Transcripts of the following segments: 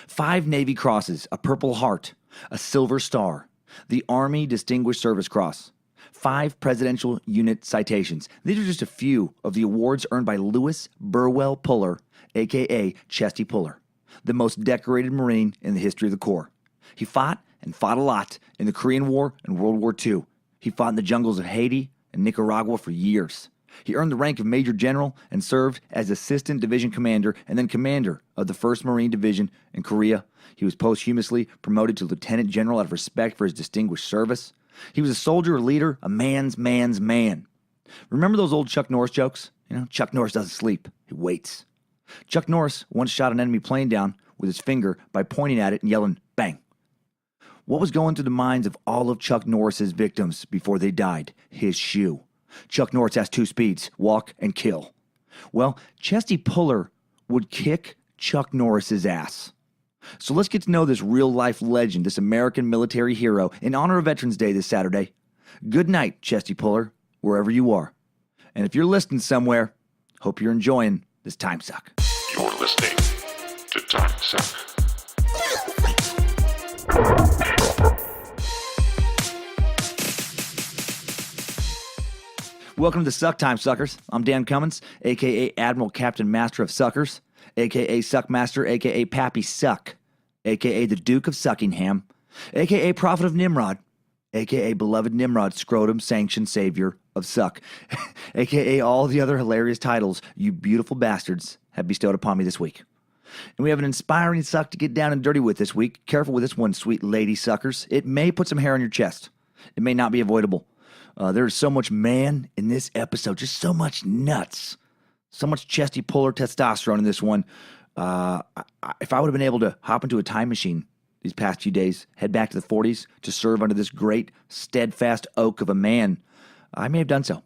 5 Navy Crosses, a Purple Heart, a Silver Star, the Army Distinguished Service Cross, 5 Presidential Unit Citations. These are just a few of the awards earned by Lewis Burwell Puller, a.k.a. Chesty Puller, the most decorated Marine in the history of the Corps. He fought and fought a lot in the Korean War and World War II. He fought in the jungles of Haiti and Nicaragua for years. He earned the rank of Major General and served as Assistant Division Commander and then Commander of the 1st Marine Division in Korea. He was posthumously promoted to Lieutenant General out of respect for his distinguished service. He was a soldier, a leader, a man's man. Remember those old Chuck Norris jokes? Chuck Norris doesn't sleep. He waits. Chuck Norris once shot an enemy plane down with his finger by pointing at it and yelling, bang. What was going through the minds of all of Chuck Norris's victims before they died? His shoe. Chuck Norris has 2 speeds, walk and kill. Well, Chesty Puller would kick Chuck Norris's ass. So let's get to know this real-life legend, this American military hero, in honor of Veterans Day this Saturday. Good night, Chesty Puller, wherever you are. And if you're listening somewhere, hope you're enjoying this Timesuck. You're listening to Timesuck. Welcome to the Suck Time, Suckers. I'm Dan Cummins, a.k.a. Admiral Captain Master of Suckers, a.k.a. Suckmaster, a.k.a. Pappy Suck, a.k.a. the Duke of Suckingham, a.k.a. Prophet of Nimrod, a.k.a. Beloved Nimrod, Scrotum Sanctioned Savior of Suck, a.k.a. all the other hilarious titles you beautiful bastards have bestowed upon me this week. And we have an inspiring suck to get down and dirty with this week. Careful with this one, sweet lady suckers. It may put some hair on your chest. It may not be avoidable. There's so much man in this episode, just so much nuts, so much Chesty Puller testosterone in this one. If I would have been able to hop into a time machine these past few days, head back to the 40s to serve under this great, steadfast oak of a man, I may have done so.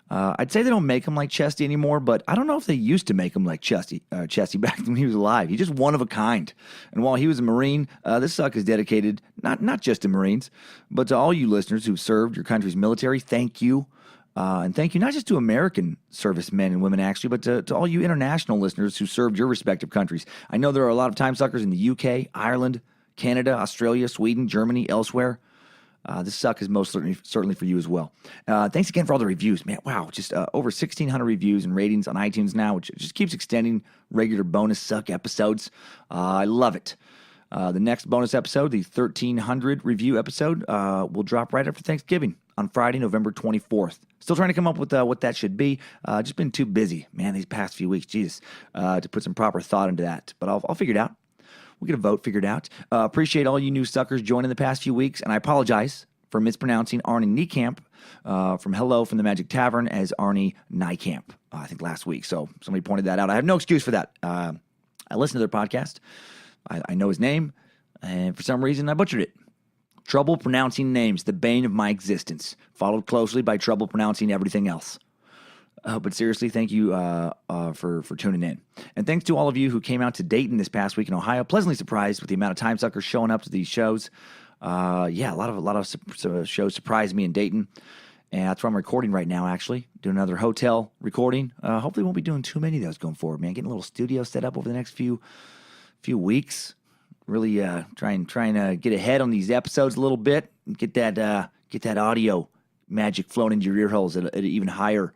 I'd say they don't make him like Chesty anymore, but I don't know if they used to make him like Chesty back when he was alive. He's just one of a kind. And while he was a Marine, this suck is dedicated not just to Marines, but to all you listeners who've served your country's military. Thank you. And thank you not just to American servicemen and women, actually, but to all you international listeners who served your respective countries. I know there are a lot of time suckers in the UK, Ireland, Canada, Australia, Sweden, Germany, elsewhere. This suck is most certainly for you as well. Thanks again for all the reviews, man. Wow, just over 1,600 reviews and ratings on iTunes now, which just keeps extending regular bonus suck episodes. I love it. The next bonus episode, the 1,300 review episode, will drop right after Thanksgiving on Friday, November 24th. Still trying to come up with what that should be. Just been too busy, man, these past few weeks, Jesus, to put some proper thought into that. But I'll figure it out. We'll get a vote figured out. Appreciate all you new suckers joining the past few weeks, and I apologize for mispronouncing Arnie Niekamp from Hello from the Magic Tavern as Arnie Niekamp, I think last week. So somebody pointed that out. I have no excuse for that. I listened to their podcast. I know his name, and for some reason I butchered it. Trouble pronouncing names, the bane of my existence, followed closely by trouble pronouncing everything else. But seriously, thank you for tuning in. And thanks to all of you who came out to Dayton this past week in Ohio. Pleasantly surprised with the amount of time suckers showing up to these shows. A lot of shows surprised me in Dayton. And that's where I'm recording right now, actually. Doing another hotel recording. Hopefully won't be doing too many of those going forward, man. Getting a little studio set up over the next few weeks. Really trying to get ahead on these episodes a little bit. And get that audio magic flowing into your ear holes at an even higher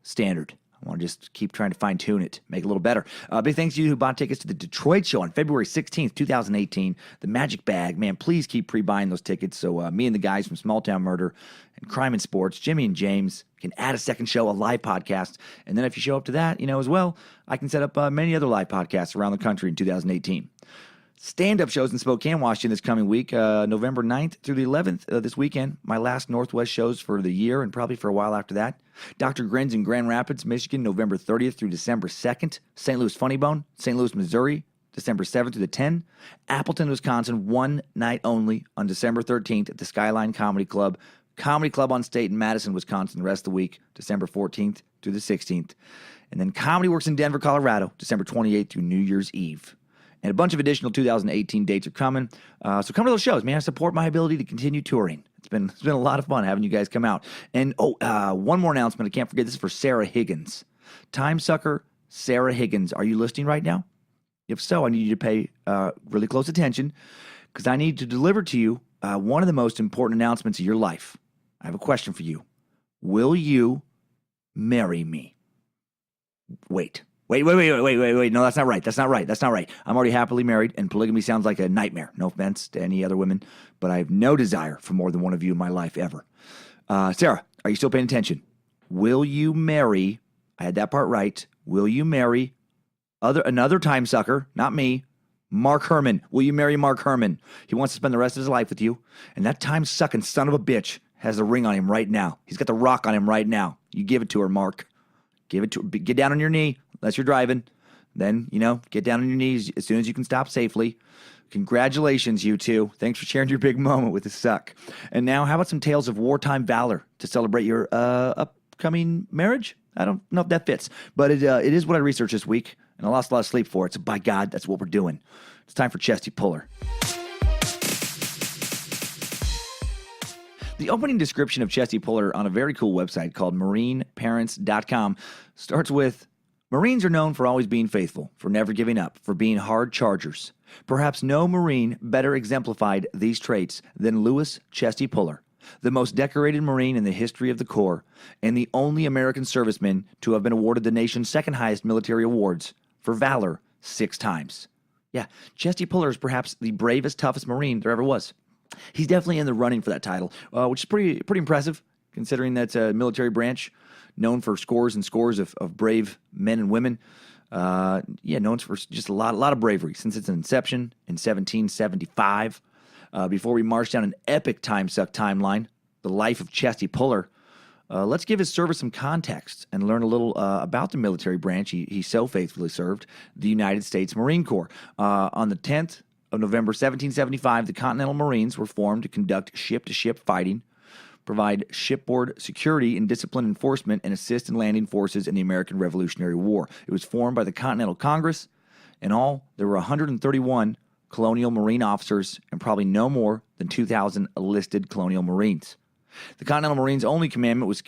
standard. I want to just keep trying to fine-tune it, make it a little better. Big thanks to you who bought tickets to the Detroit show on February 16th, 2018. The Magic Bag. Man, please keep pre-buying those tickets so me and the guys from Small Town Murder and Crime and Sports, Jimmy and James, can add a second show, a live podcast. And then if you show up to that, as well, I can set up many other live podcasts around the country in 2018. Stand-up shows in Spokane, Washington this coming week, November 9th through the 11th this weekend. My last Northwest shows for the year and probably for a while after that. Dr. Grins in Grand Rapids, Michigan, November 30th through December 2nd. St. Louis Funny Bone, St. Louis, Missouri, December 7th through the 10th. Appleton, Wisconsin, one night only on December 13th at the Skyline Comedy Club. Comedy Club on State in Madison, Wisconsin, the rest of the week, December 14th through the 16th. And then Comedy Works in Denver, Colorado, December 28th through New Year's Eve. And a bunch of additional 2018 dates are coming. So come to those shows, man. Support my ability to continue touring. It's been a lot of fun having you guys come out. And one more announcement. I can't forget. This is for Sarah Higgins. Time Sucker Sarah Higgins. Are you listening right now? If so, I need you to pay really close attention because I need to deliver to you one of the most important announcements of your life. I have a question for you. Will you marry me? Wait. No, that's not right. I'm already happily married, and polygamy sounds like a nightmare. No offense to any other women, but I have no desire for more than one of you in my life ever. Sarah, are you still paying attention? Will you marry, I had that part right, will you marry another time sucker, not me, Mark Herman? Will you marry Mark Herman? He wants to spend the rest of his life with you, and that time-sucking son of a bitch has a ring on him right now. He's got the rock on him right now. You give it to her, Mark. Give it to her. Get down on your knee, unless you're driving. Then, get down on your knees as soon as you can stop safely. Congratulations, you two. Thanks for sharing your big moment with the suck. And now, how about some tales of wartime valor to celebrate your upcoming marriage? I don't know if that fits, but it is what I researched this week, and I lost a lot of sleep for it, so by God, that's what we're doing. It's time for Chesty Puller. The opening description of Chesty Puller on a very cool website called marineparents.com starts with, Marines are known for always being faithful, for never giving up, for being hard chargers. Perhaps no Marine better exemplified these traits than Louis Chesty Puller, the most decorated Marine in the history of the Corps, and the only American serviceman to have been awarded the nation's second highest military awards for valor 6 times. Yeah, Chesty Puller is perhaps the bravest, toughest Marine there ever was. He's definitely in the running for that title, which is pretty impressive, considering that's a military branch known for scores and scores of brave men and women. Known for just a lot of bravery since its inception in 1775. Before we march down an epic Timesuck timeline, the life of Chesty Puller, let's give his service some context and learn a little about the military branch he so faithfully served, the United States Marine Corps. On the 10th of November 1775, the Continental Marines were formed to conduct ship-to-ship fighting, provide shipboard security and discipline enforcement, and assist in landing forces in the American Revolutionary War. It was formed by the Continental Congress. In all, there were 131 colonial Marine officers and probably no more than 2,000 enlisted colonial Marines. The Continental Marines' only commandant was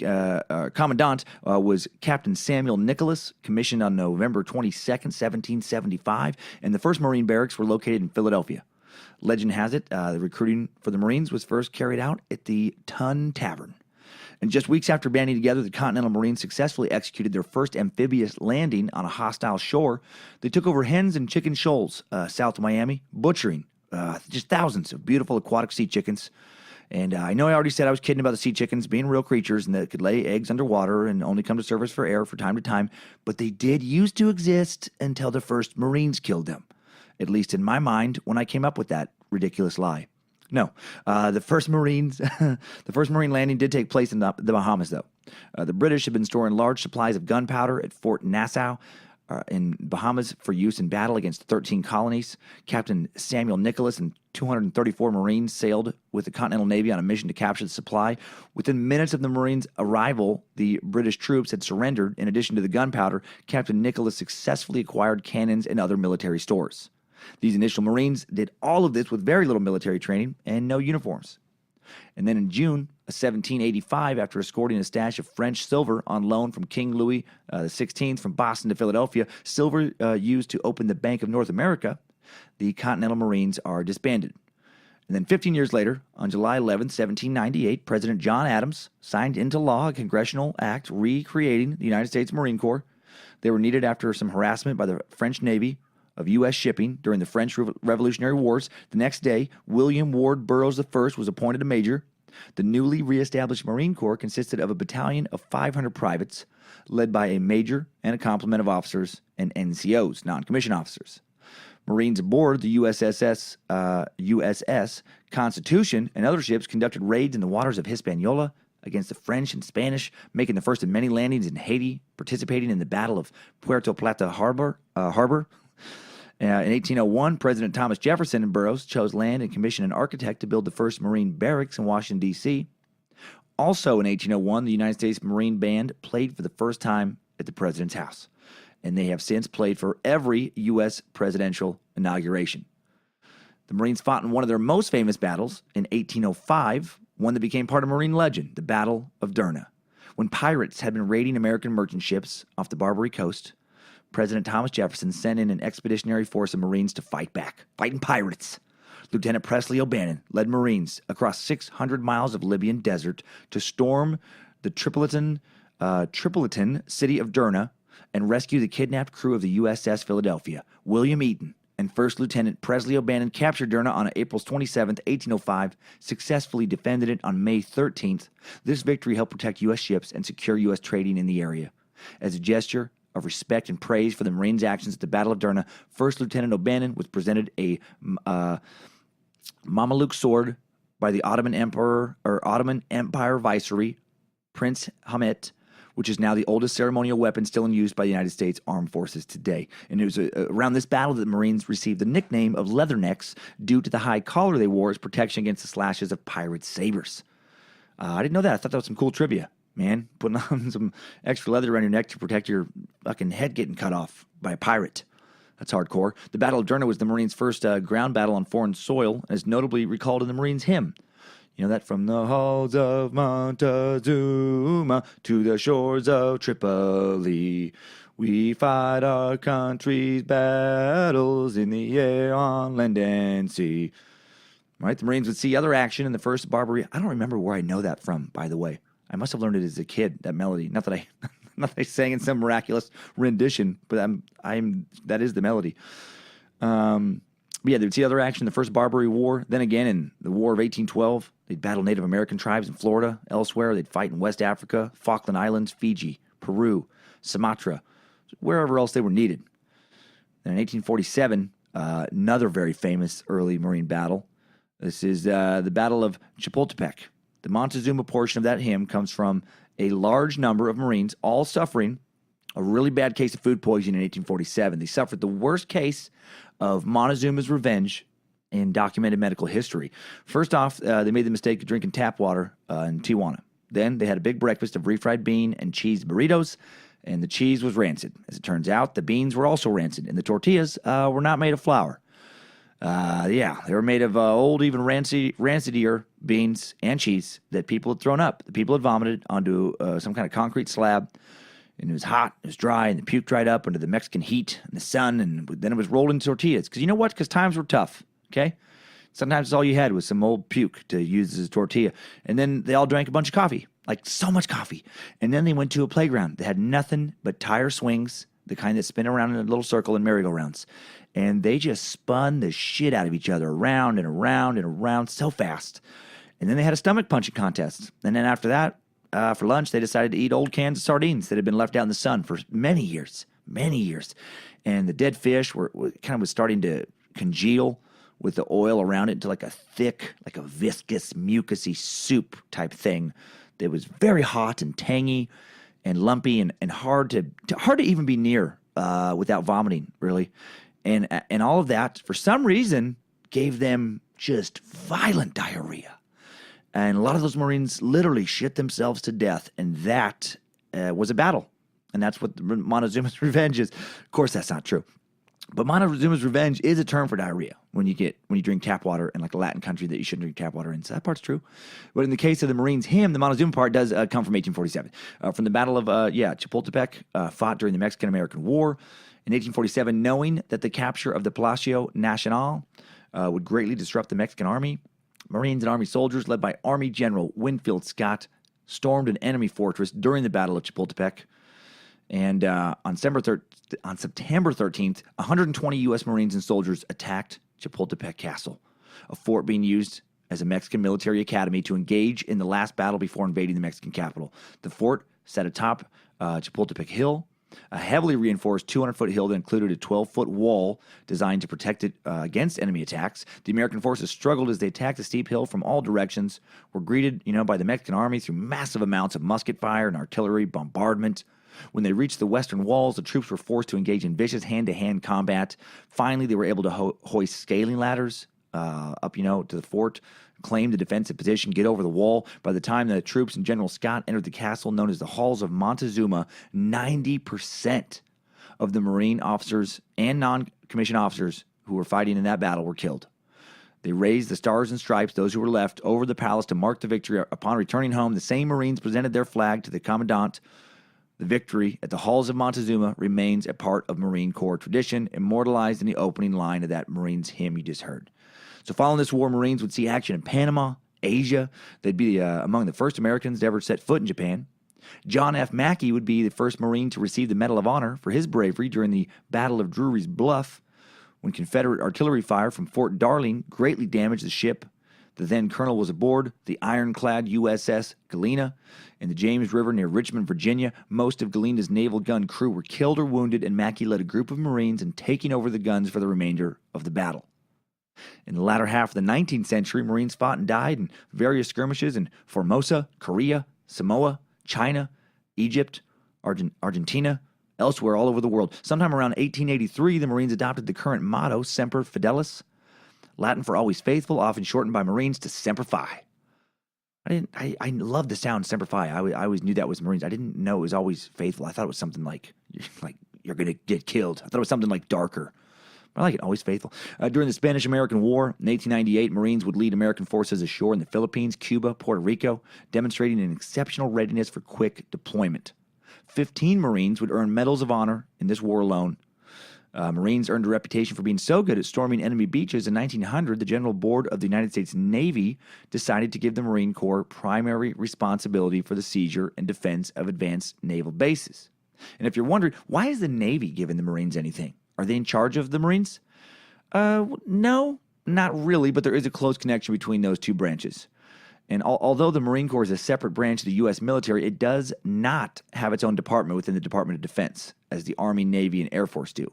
Captain Samuel Nicholas, commissioned on November 22nd, 1775, and the first Marine barracks were located in Philadelphia. Legend has it, the recruiting for the Marines was first carried out at the Tun Tavern. And just weeks after banding together, the Continental Marines successfully executed their first amphibious landing on a hostile shore. They took over hens and chicken shoals south of Miami, butchering just thousands of beautiful aquatic sea chickens. And I know I already said I was kidding about the sea chickens being real creatures and that could lay eggs underwater and only come to surface for air from time to time, but they did used to exist until the first Marines killed them. At least in my mind, when I came up with that ridiculous lie. No, the first Marine landing did take place in the Bahamas, though. The British had been storing large supplies of gunpowder at Fort Nassau in Bahamas for use in battle against 13 colonies. Captain Samuel Nicholas and 234 Marines sailed with the Continental Navy on a mission to capture the supply. Within minutes of the Marines' arrival, the British troops had surrendered. In addition to the gunpowder, Captain Nicholas successfully acquired cannons and other military stores. These initial Marines did all of this with very little military training and no uniforms. And then in June of 1785, after escorting a stash of French silver on loan from King Louis XVI from Boston to Philadelphia, silver used to open the Bank of North America, the Continental Marines are disbanded. And then 15 years later, on July 11, 1798, President John Adams signed into law a congressional act recreating the United States Marine Corps. They were needed after some harassment by the French Navy of U.S. shipping during the French Revolutionary Wars. The next day, William Ward Burroughs I was appointed a major. The newly reestablished Marine Corps consisted of a battalion of 500 privates, led by a major and a complement of officers and NCOs, non-commissioned officers. Marines aboard the USS Constitution and other ships conducted raids in the waters of Hispaniola against the French and Spanish, making the first of many landings in Haiti, participating in the Battle of Puerto Plata Harbor. In 1801, President Thomas Jefferson and Burroughs chose land and commissioned an architect to build the first Marine barracks in Washington, D.C. Also in 1801, the United States Marine Band played for the first time at the President's house, and they have since played for every U.S. presidential inauguration. The Marines fought in one of their most famous battles in 1805, one that became part of Marine legend, the Battle of Derna, when pirates had been raiding American merchant ships off the Barbary coast. President Thomas Jefferson sent in an expeditionary force of Marines to fight back, fighting pirates. Lieutenant Presley O'Bannon led Marines across 600 miles of Libyan desert to storm the Tripolitan city of Derna and rescue the kidnapped crew of the USS Philadelphia. William Eaton and First Lieutenant Presley O'Bannon captured Derna on April 27, 1805, successfully defended it on May 13th. This victory helped protect U.S. ships and secure U.S. trading in the area. As a gesture of respect and praise for the Marines' actions at the Battle of Derna, First Lieutenant O'Bannon was presented a Mameluke sword by the Ottoman Empire Viceroy, Prince Hamid, which is now the oldest ceremonial weapon still in use by the United States Armed Forces today. And it was around this battle that the Marines received the nickname of Leathernecks due to the high collar they wore as protection against the slashes of pirate sabers. I didn't know that. I thought that was some cool trivia, man. Putting on some extra leather around your neck to protect your fucking head getting cut off by a pirate. That's hardcore. The Battle of Derna was the Marines' first ground battle on foreign soil and is notably recalled in the Marines' hymn. You know that? From the halls of Montezuma to the shores of Tripoli, we fight our country's battles in the air, on land and sea. Right? The Marines would see other action in the first Barbary. I don't remember where I know that from, by the way. I must have learned it as a kid, that melody. Not that I sang in some miraculous rendition, but that is the melody. But yeah, they'd see other action in the first Barbary War. Then again, in the War of 1812, they'd battle Native American tribes in Florida, elsewhere. They'd fight in West Africa, Falkland Islands, Fiji, Peru, Sumatra, wherever else they were needed. Then in 1847, another very famous early Marine battle. This is the Battle of Chapultepec. The Montezuma portion of that hymn comes from a large number of Marines, all suffering a really bad case of food poisoning in 1847. They suffered the worst case of Montezuma's revenge in documented medical history. First off, they made the mistake of drinking tap water in Tijuana. Then they had a big breakfast of refried bean and cheese burritos, and the cheese was rancid. As it turns out, the beans were also rancid, and the tortillas were not made of flour. They were made of old, even rancidier beans and cheese that people had thrown up. The people had vomited onto some kind of concrete slab, and it was hot, it was dry, and the puke dried up under the Mexican heat and the sun, and then it was rolled into tortillas. Because you know what? Because times were tough, okay? Sometimes all you had was some old puke to use as a tortilla. And then they all drank a bunch of coffee, like so much coffee. And then they went to a playground that had nothing but tire swings, the kind that spin around in a little circle and merry-go-rounds. And they just spun the shit out of each other around and around and around so fast. And then they had a stomach punching contest. And then after that, for lunch, they decided to eat old cans of sardines that had been left out in the sun for many years. And the dead fish was starting to congeal with the oil around it into like a thick, like a viscous, mucousy soup type thing that was very hot and tangy and lumpy and hard to even be near without vomiting, really. And all of that, for some reason, gave them just violent diarrhea. And a lot of those Marines literally shit themselves to death. And that was a battle. And that's what Montezuma's revenge is. Of course, that's not true. But Montezuma's revenge is a term for diarrhea when you drink tap water in like a Latin country that you shouldn't drink tap water in. So that part's true. But in the case of the Marines' hymn, the Montezuma part does come from 1847. From the Battle of Chapultepec, fought during the Mexican-American War. In 1847, knowing that the capture of the Palacio Nacional would greatly disrupt the Mexican army, Marines and Army soldiers, led by Army General Winfield Scott, stormed an enemy fortress during the Battle of Chapultepec. And on September 13th, 120 U.S. Marines and soldiers attacked Chapultepec Castle, a fort being used as a Mexican military academy to engage in the last battle before invading the Mexican capital. The fort sat atop Chapultepec Hill, a heavily reinforced 200-foot hill that included a 12-foot wall designed to protect it against enemy attacks. The American forces struggled as they attacked the steep hill from all directions, were greeted, by the Mexican army through massive amounts of musket fire and artillery bombardment. When they reached the western walls, the troops were forced to engage in vicious hand-to-hand combat. Finally, they were able to hoist scaling ladders up, to the fort, claim the defensive position, get over the wall. By the time the troops and General Scott entered the castle known as the Halls of Montezuma, 90% of the Marine officers and non-commissioned officers who were fighting in that battle were killed. They raised the stars and stripes, those who were left, over the palace to mark the victory. Upon returning home, the same Marines presented their flag to the commandant, The victory at the halls of Montezuma remains a part of Marine Corps tradition, immortalized in the opening line of that Marines hymn you just heard. So following this war, Marines would see action in Panama, Asia. They'd be among the first Americans to ever set foot in Japan. John F. Mackey would be the first Marine to receive the Medal of Honor for his bravery during the Battle of Drury's Bluff, when Confederate artillery fire from Fort Darling greatly damaged the ship. The then colonel was aboard the ironclad USS Galena in the James River near Richmond, Virginia. Most of Galena's naval gun crew were killed or wounded, and Mackey led a group of Marines in taking over the guns for the remainder of the battle. In the latter half of the 19th century, Marines fought and died in various skirmishes in Formosa, Korea, Samoa, China, Egypt, Argentina, elsewhere all over the world. Sometime around 1883, the Marines adopted the current motto, Semper Fidelis, Latin for always faithful, often shortened by Marines to Semper Fi. I love the sound Semper Fi. I always knew that was Marines. I didn't know it was always faithful. I thought it was something like you're going to get killed. I thought it was something like darker. But I like it, always faithful. During the Spanish-American War in 1898, Marines would lead American forces ashore in the Philippines, Cuba, Puerto Rico, demonstrating an exceptional readiness for quick deployment. 15 Marines would earn medals of honor in this war alone. Marines earned a reputation for being so good at storming enemy beaches. In 1900, the General Board of the United States Navy decided to give the Marine Corps primary responsibility for the seizure and defense of advanced naval bases. And if you're wondering, why is the Navy giving the Marines anything? Are they in charge of the Marines? No, not really, but there is a close connection between those two branches. And although the Marine Corps is a separate branch of the U.S. military, it does not have its own department within the Department of Defense, as the Army, Navy, and Air Force do.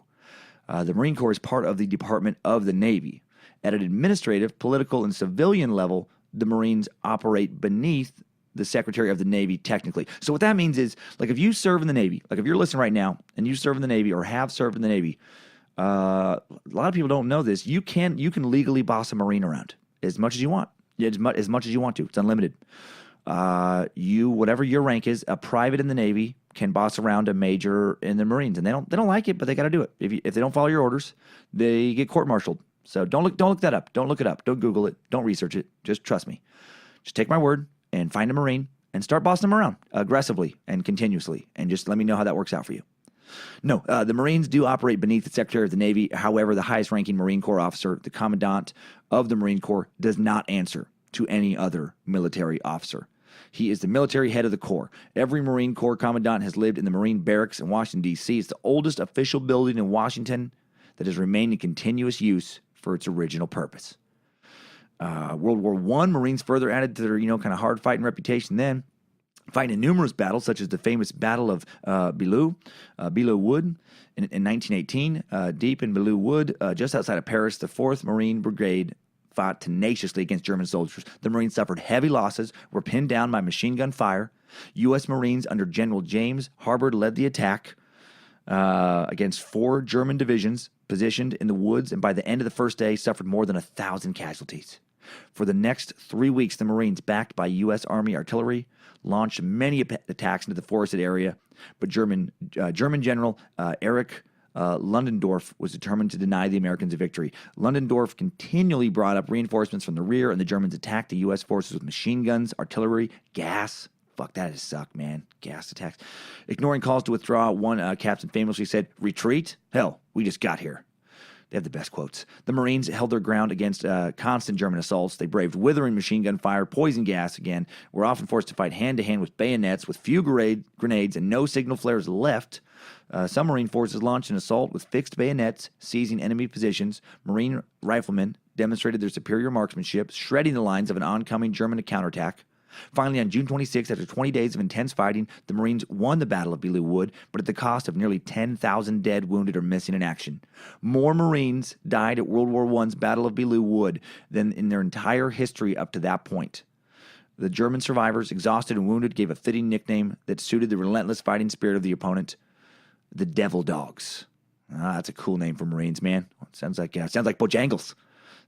The Marine Corps is part of the Department of the Navy. At an administrative, political, and civilian level, the Marines operate beneath the Secretary of the Navy technically. So what that means is, like if you serve in the Navy, like if you're listening right now and you serve in the Navy or have served in the Navy, a lot of people don't know this. You can legally boss a Marine around as much as you want. As much as you want to. It's unlimited. Whatever your rank is, a private in the Navy can boss around a major in the Marines, and they don't like it, but they got to do it. If they don't follow your orders, they get court-martialed. So don't look that up. Don't look it up. Don't Google it. Don't research it. Just trust me. Just take my word and find a Marine and start bossing them around aggressively and continuously, and just let me know how that works out for you. No, the Marines do operate beneath the Secretary of the Navy. However, the highest-ranking Marine Corps officer, the Commandant of the Marine Corps, does not answer to any other military officer. He is the military head of the Corps. Every Marine Corps Commandant has lived in the Marine Barracks in Washington, D.C. It's the oldest official building in Washington that has remained in continuous use for its original purpose. World War I, Marines further added to their, kind of hard-fighting reputation then, fighting in numerous battles, such as the famous Battle of Belleau Wood in 1918. Deep in Belleau Wood, just outside of Paris, the 4th Marine Brigade fought tenaciously against German soldiers. The Marines suffered heavy losses, were pinned down by machine gun fire. U.S. Marines under General James Harbord led the attack against 4 German divisions positioned in the woods, and by the end of the first day, suffered more than 1,000 casualties. For the next 3 weeks, the Marines, backed by U.S. Army artillery, launched many attacks into the forested area, but German General Erich Ludendorff was determined to deny the Americans a victory. Ludendorff continually brought up reinforcements from the rear, and the Germans attacked the U.S. forces with machine guns, artillery, gas. Fuck, that has sucked, man. Gas attacks. Ignoring calls to withdraw, one captain famously said, "Retreat? Hell, we just got here." They have the best quotes. The Marines held their ground against constant German assaults. They braved withering machine gun fire, poison gas again, were often forced to fight hand-to-hand with bayonets, with few grenades and no signal flares left. Some Marine forces launched an assault with fixed bayonets, seizing enemy positions. Marine riflemen demonstrated their superior marksmanship, shredding the lines of an oncoming German counterattack. Finally, on June 26, after 20 days of intense fighting, the Marines won the Battle of Belleau Wood, but at the cost of nearly 10,000 dead, wounded, or missing in action. More Marines died at World War I's Battle of Belleau Wood than in their entire history up to that point. The German survivors, exhausted and wounded, gave a fitting nickname that suited the relentless fighting spirit of the opponent: the Devil Dogs. That's a cool name for Marines, man. Sounds like Bojangles.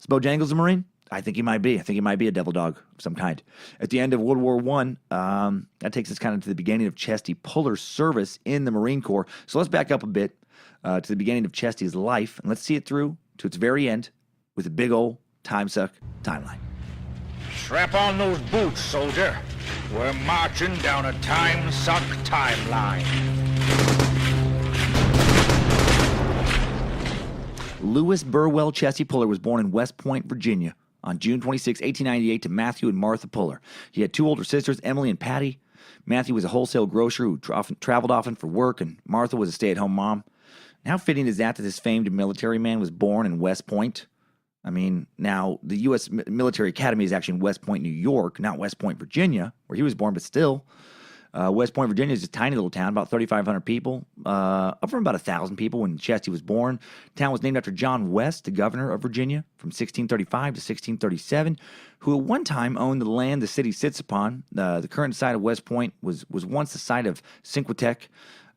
Is Bojangles a Marine? I think he might be. I think he might be a devil dog of some kind. At the end of World War I, that takes us kind of to the beginning of Chesty Puller's service in the Marine Corps. So let's back up a bit to the beginning of Chesty's life, and let's see it through to its very end with a big old Timesuck timeline. Strap on those boots, soldier. We're marching down a Timesuck timeline. Lewis Burwell Chesty Puller was born in West Point, Virginia, on June 26, 1898, to Matthew and Martha Puller. He had two older sisters, Emily and Patty. Matthew was a wholesale grocer who traveled often for work, and Martha was a stay-at-home mom. And how fitting is that this famed military man was born in West Point? I mean, now, the U.S. Military Academy is actually in West Point, New York, not West Point, Virginia, where he was born, but still. West Point, Virginia is a tiny little town, about 3,500 people, up from about 1,000 people when Chesty was born. The town was named after John West, the governor of Virginia, from 1635 to 1637, who at one time owned the land the city sits upon. The current site of West Point was once the site of Cinquatec,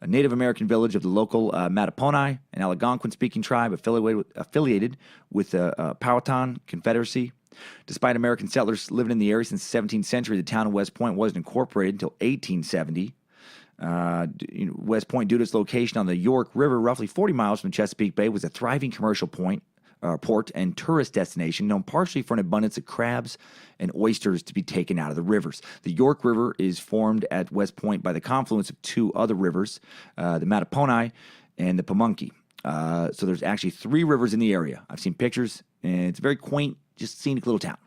a Native American village of the local Mattaponi, an Algonquin-speaking tribe affiliated with the Powhatan Confederacy. Despite American settlers living in the area since the 17th century, the town of West Point wasn't incorporated until 1870. West Point, due to its location on the York River, roughly 40 miles from Chesapeake Bay, was a thriving commercial port and tourist destination known partially for an abundance of crabs and oysters to be taken out of the rivers. The York River is formed at West Point by the confluence of two other rivers, the Mattaponi and the Pamunkey. So there's actually three rivers in the area. I've seen pictures, and it's a very quaint, just scenic little town.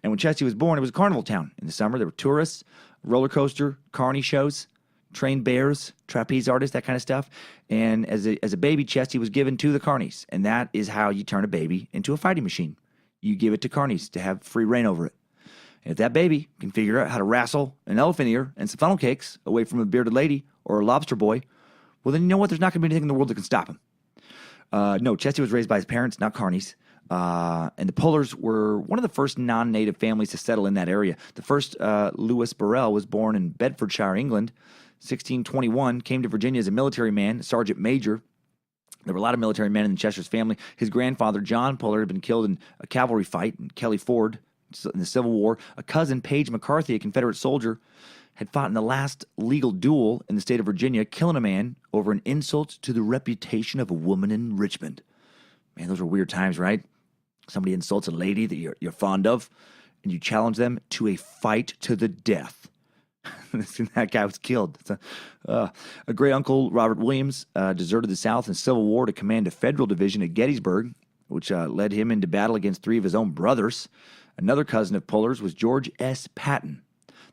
And when Chesty was born, it was a carnival town. In the summer, there were tourists, roller coaster, carny shows, trained bears, trapeze artists, that kind of stuff. And as a baby, Chesty was given to the carnies. And that is how you turn a baby into a fighting machine. You give it to carnies to have free reign over it. And if that baby can figure out how to wrestle an elephant ear and some funnel cakes away from a bearded lady or a lobster boy, well, then you know what? There's not going to be anything in the world that can stop him. No, Chesty was raised by his parents, not carnies. And the Pullers were one of the first non-native families to settle in that area. The first, Lewis Burrell, was born in Bedfordshire, England, 1621, came to Virginia as a military man, sergeant major. There were a lot of military men in Chester's family. His grandfather, John Puller, had been killed in a cavalry fight in Kelly Ford in the Civil War. A cousin, Page McCarthy, a Confederate soldier, had fought in the last legal duel in the state of Virginia, killing a man over an insult to the reputation of a woman in Richmond. Man, those were weird times, right? Somebody insults a lady that you're fond of, and you challenge them to a fight to the death. That guy was killed. A great uncle, Robert Williams, deserted the South in the Civil War to command a federal division at Gettysburg, which led him into battle against three of his own brothers. Another cousin of Puller's was George S. Patton,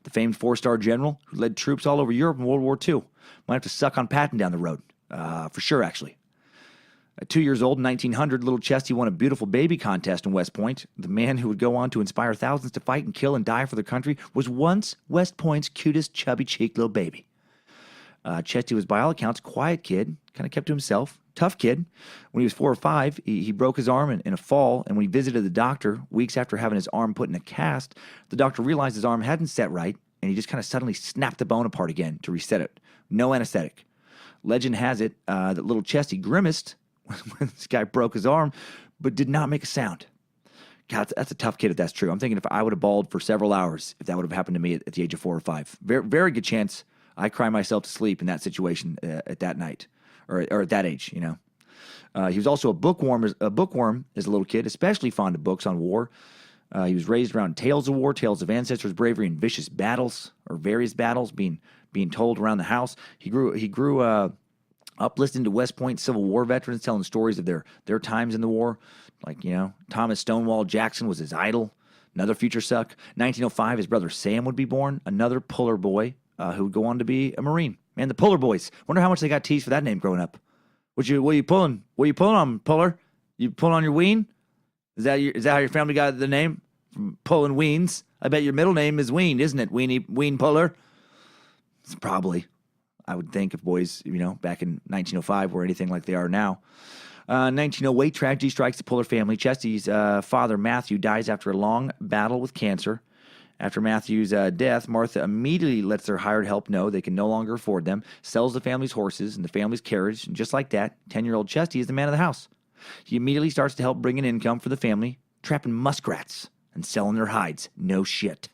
the famed four-star general who led troops all over Europe in World War II. Might have to suck on Patton down the road, for sure, actually. At 2 years old in 1900, little Chesty won a beautiful baby contest in West Point. The man who would go on to inspire thousands to fight and kill and die for their country was once West Point's cutest, chubby-cheeked little baby. Chesty was, by all accounts, a quiet kid, kind of kept to himself, tough kid. When he was 4 or 5, he broke his arm in a fall, and when he visited the doctor, weeks after having his arm put in a cast, the doctor realized his arm hadn't set right, and he just kind of suddenly snapped the bone apart again to reset it. No anesthetic. Legend has it that little Chesty grimaced when this guy broke his arm, but did not make a sound. God, that's a tough kid if that's true. I'm thinking if I would have bawled for several hours, if that would have happened to me at the age of 4 or 5. Very, very good chance I cry myself to sleep in that situation at that night, or at that age, you know. He was also a bookworm as a little kid, especially fond of books on war. He was raised around tales of war, tales of ancestors' bravery and vicious battles, or various battles being told around the house. He grew up listening to West Point Civil War veterans telling stories of their times in the war. Like, you know, Thomas Stonewall Jackson was his idol. Another future suck. 1905, his brother Sam would be born. Another Puller boy who would go on to be a Marine. Man, the Puller boys. Wonder how much they got teased for that name growing up. What are you pulling? What are you pulling on, Puller? You pulling on your ween? Is that how your family got the name? From pulling weens? I bet your middle name is Ween, isn't it? Ween Puller? It's probably. I would think if boys, you know, back in 1905 were anything like they are now. 1908, tragedy strikes the Puller family. Chesty's father, Matthew, dies after a long battle with cancer. After Matthew's death, Martha immediately lets their hired help know they can no longer afford them, sells the family's horses and the family's carriage, and just like that, 10-year-old Chesty is the man of the house. He immediately starts to help bring in income for the family, trapping muskrats and selling their hides. No shit.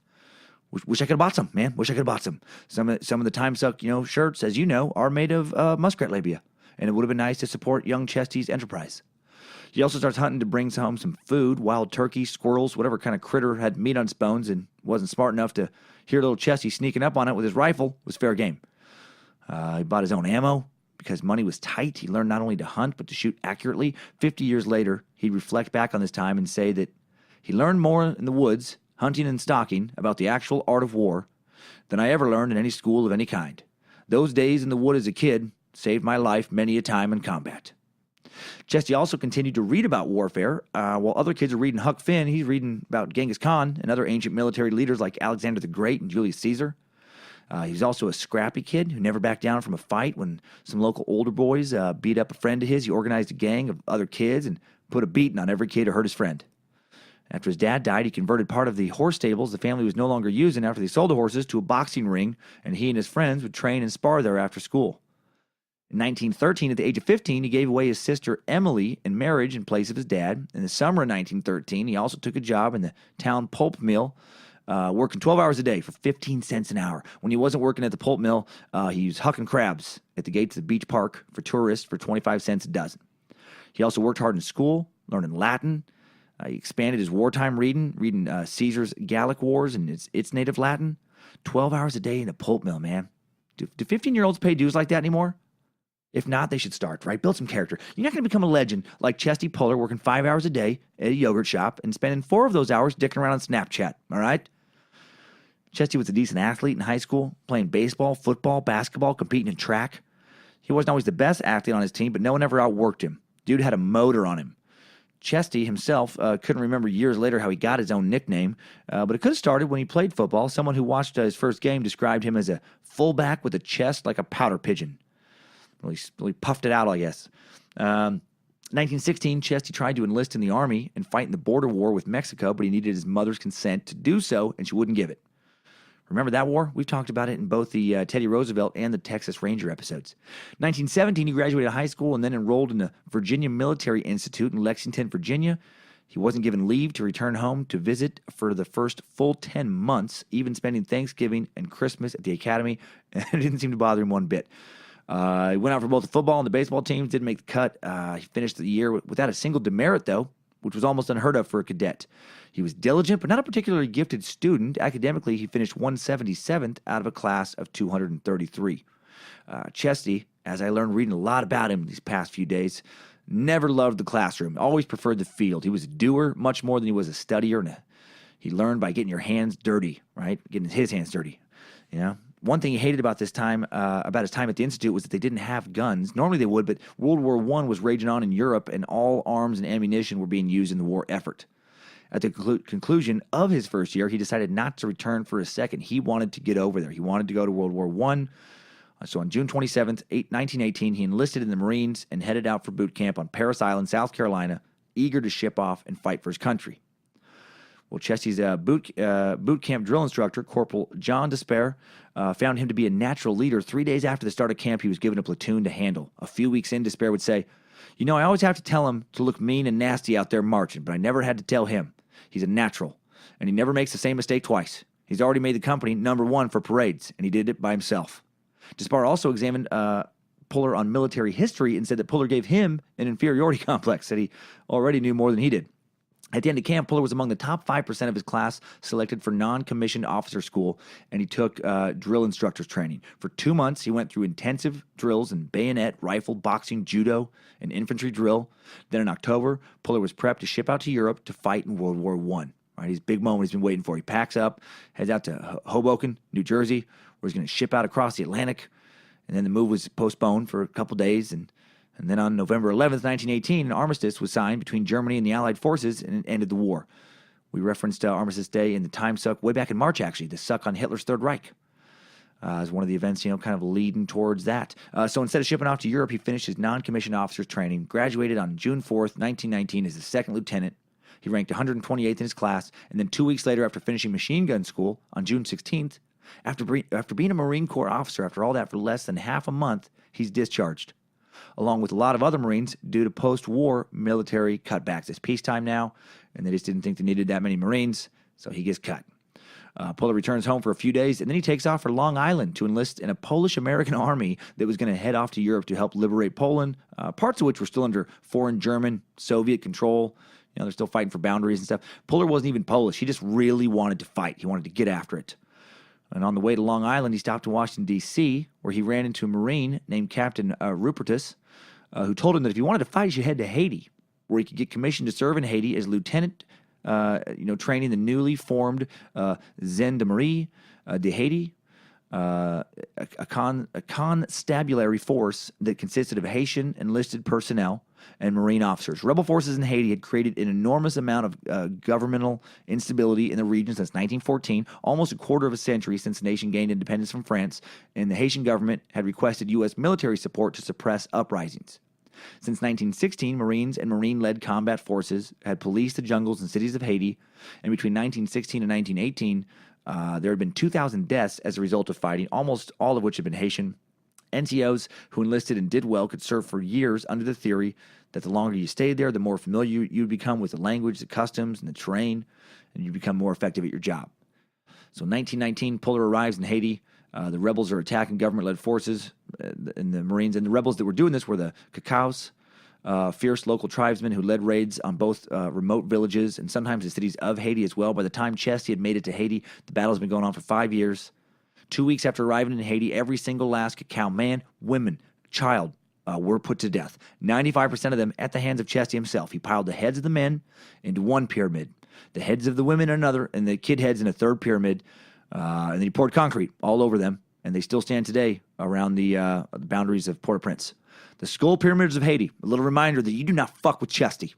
Wish I could have bought some, man. Wish I could have bought some. Some of the Timesuck, you know, shirts, as you know, are made of muskrat labia, and it would have been nice to support young Chesty's enterprise. He also starts hunting to bring home some food, wild turkey, squirrels, whatever kind of critter had meat on its bones, and wasn't smart enough to hear little Chesty sneaking up on it with his rifle was fair game. He bought his own ammo. Because money was tight, he learned not only to hunt, but to shoot accurately. 50 years later, he'd reflect back on this time and say that he learned more in the woods, hunting and stalking, about the actual art of war than I ever learned in any school of any kind. Those days in the wood as a kid saved my life many a time in combat. Chesty also continued to read about warfare. While other kids are reading Huck Finn, he's reading about Genghis Khan and other ancient military leaders like Alexander the Great and Julius Caesar. He's also a scrappy kid who never backed down from a fight. When some local older boys beat up a friend of his, he organized a gang of other kids and put a beating on every kid who hurt his friend. After his dad died, he converted part of the horse stables the family was no longer using after they sold the horses to a boxing ring, and he and his friends would train and spar there after school. In 1913, at the age of 15, he gave away his sister Emily in marriage in place of his dad. In the summer of 1913, he also took a job in the town pulp mill, working 12 hours a day for 15 cents an hour. When he wasn't working at the pulp mill, he was hucking crabs at the gates of the beach park for tourists for 25 cents a dozen. He also worked hard in school, learning Latin. He expanded his wartime reading Caesar's Gallic Wars and its native Latin. 12 hours a day in a pulp mill, man. Do 15-year-olds pay dues like that anymore? If not, they should start, right? Build some character. You're not going to become a legend like Chesty Puller working 5 hours a day at a yogurt shop and spending 4 of those hours dicking around on Snapchat, all right? Chesty was a decent athlete in high school, playing baseball, football, basketball, competing in track. He wasn't always the best athlete on his team, but no one ever outworked him. Dude had a motor on him. Chesty himself couldn't remember years later how he got his own nickname, but it could have started when he played football. Someone who watched his first game described him as a fullback with a chest like a powder pigeon. Well, he puffed it out, I guess. 1916, Chesty tried to enlist in the Army and fight in the border war with Mexico, but he needed his mother's consent to do so, and she wouldn't give it. Remember that war? We've talked about it in both the Teddy Roosevelt and the Texas Ranger episodes. 1917, he graduated high school and then enrolled in the Virginia Military Institute in Lexington, Virginia. He wasn't given leave to return home to visit for the first full 10 months, even spending Thanksgiving and Christmas at the academy, and it didn't seem to bother him one bit. He went out for both the football and the baseball teams, didn't make the cut. He finished the year without a single demerit, though, which was almost unheard of for a cadet. He was diligent, but not a particularly gifted student. Academically, he finished 177th out of a class of 233. Chesty, as I learned reading a lot about him these past few days, never loved the classroom, always preferred the field. He was a doer much more than he was a studier, and he learned by getting your hands dirty, right? Getting his hands dirty, you know? One thing he hated about his time at the Institute was that they didn't have guns. Normally they would, but World War I was raging on in Europe, and all arms and ammunition were being used in the war effort. At the conclusion of his first year, he decided not to return for a second. He wanted to get over there. He wanted to go to World War I. So on June 27th, 1918, he enlisted in the Marines and headed out for boot camp on Parris Island, South Carolina, eager to ship off and fight for his country. Well, Chesty's boot camp drill instructor, Corporal John Despair, found him to be a natural leader. 3 days after the start of camp, he was given a platoon to handle. A few weeks in, Despair would say, "You know, I always have to tell him to look mean and nasty out there marching, but I never had to tell him. He's a natural, and he never makes the same mistake twice. He's already made the company number one for parades, and he did it by himself." Despair also examined Puller on military history and said that Puller gave him an inferiority complex, that he already knew more than he did. At the end of camp, Puller was among the top 5% of his class selected for non-commissioned officer school, and he took drill instructor's training. For 2 months, he went through intensive drills in bayonet, rifle, boxing, judo, and infantry drill. Then in October, Puller was prepped to ship out to Europe to fight in World War I. Right, his big moment he's been waiting for. He packs up, heads out to Hoboken, New Jersey, where he's going to ship out across the Atlantic. And then the move was postponed for a couple days, and then on November 11th, 1918, an armistice was signed between Germany and the Allied forces, and it ended the war. We referenced Armistice Day in the Timesuck way back in March, actually, the suck on Hitler's Third Reich. As one of the events, kind of leading towards that. So instead of shipping off to Europe, he finished his non-commissioned officer's training, graduated on June 4th, 1919 as a second lieutenant. He ranked 128th in his class, and then 2 weeks later, after finishing machine gun school on June 16th, after being a Marine Corps officer, after all that for less than half a month, he's discharged, along with a lot of other Marines due to post-war military cutbacks. It's peacetime now, and they just didn't think they needed that many Marines, so he gets cut. Puller returns home for a few days, and then he takes off for Long Island to enlist in a Polish-American army that was going to head off to Europe to help liberate Poland, parts of which were still under foreign German, Soviet control. They're still fighting for boundaries and stuff. Puller wasn't even Polish. He just really wanted to fight. He wanted to get after it. And on the way to Long Island, he stopped in Washington, D.C., where he ran into a Marine named Captain Rupertus, who told him that if he wanted to fight, he should head to Haiti, where he could get commissioned to serve in Haiti as lieutenant, training the newly formed Gendarmerie de Haiti, a constabulary force that consisted of Haitian enlisted personnel and Marine officers. Rebel forces in Haiti had created an enormous amount of governmental instability in the region since 1914, almost a quarter of a century since the nation gained independence from France, and the Haitian government had requested U.S. military support to suppress uprisings. Since 1916, Marines and Marine-led combat forces had policed the jungles and cities of Haiti, and between 1916 and 1918, there had been 2,000 deaths as a result of fighting, almost all of which had been Haitian. NCOs who enlisted and did well could serve for years under the theory that the longer you stayed there, the more familiar you'd become with the language, the customs, and the terrain, and you'd become more effective at your job. So in 1919, Puller arrives in Haiti. The rebels are attacking government-led forces, and the Marines. And the rebels that were doing this were the Cacaos, fierce local tribesmen who led raids on both remote villages and sometimes the cities of Haiti as well. By the time Chesty had made it to Haiti, the battle has been going on for 5 years. 2 weeks after arriving in Haiti, every single last Cacao man, women, child were put to death. 95% of them at the hands of Chesty himself. He piled the heads of the men into one pyramid, the heads of the women in another, and the kid heads in a third pyramid. And then he poured concrete all over them, and they still stand today around the boundaries of Port-au-Prince. The skull pyramids of Haiti, a little reminder that you do not fuck with Chesty.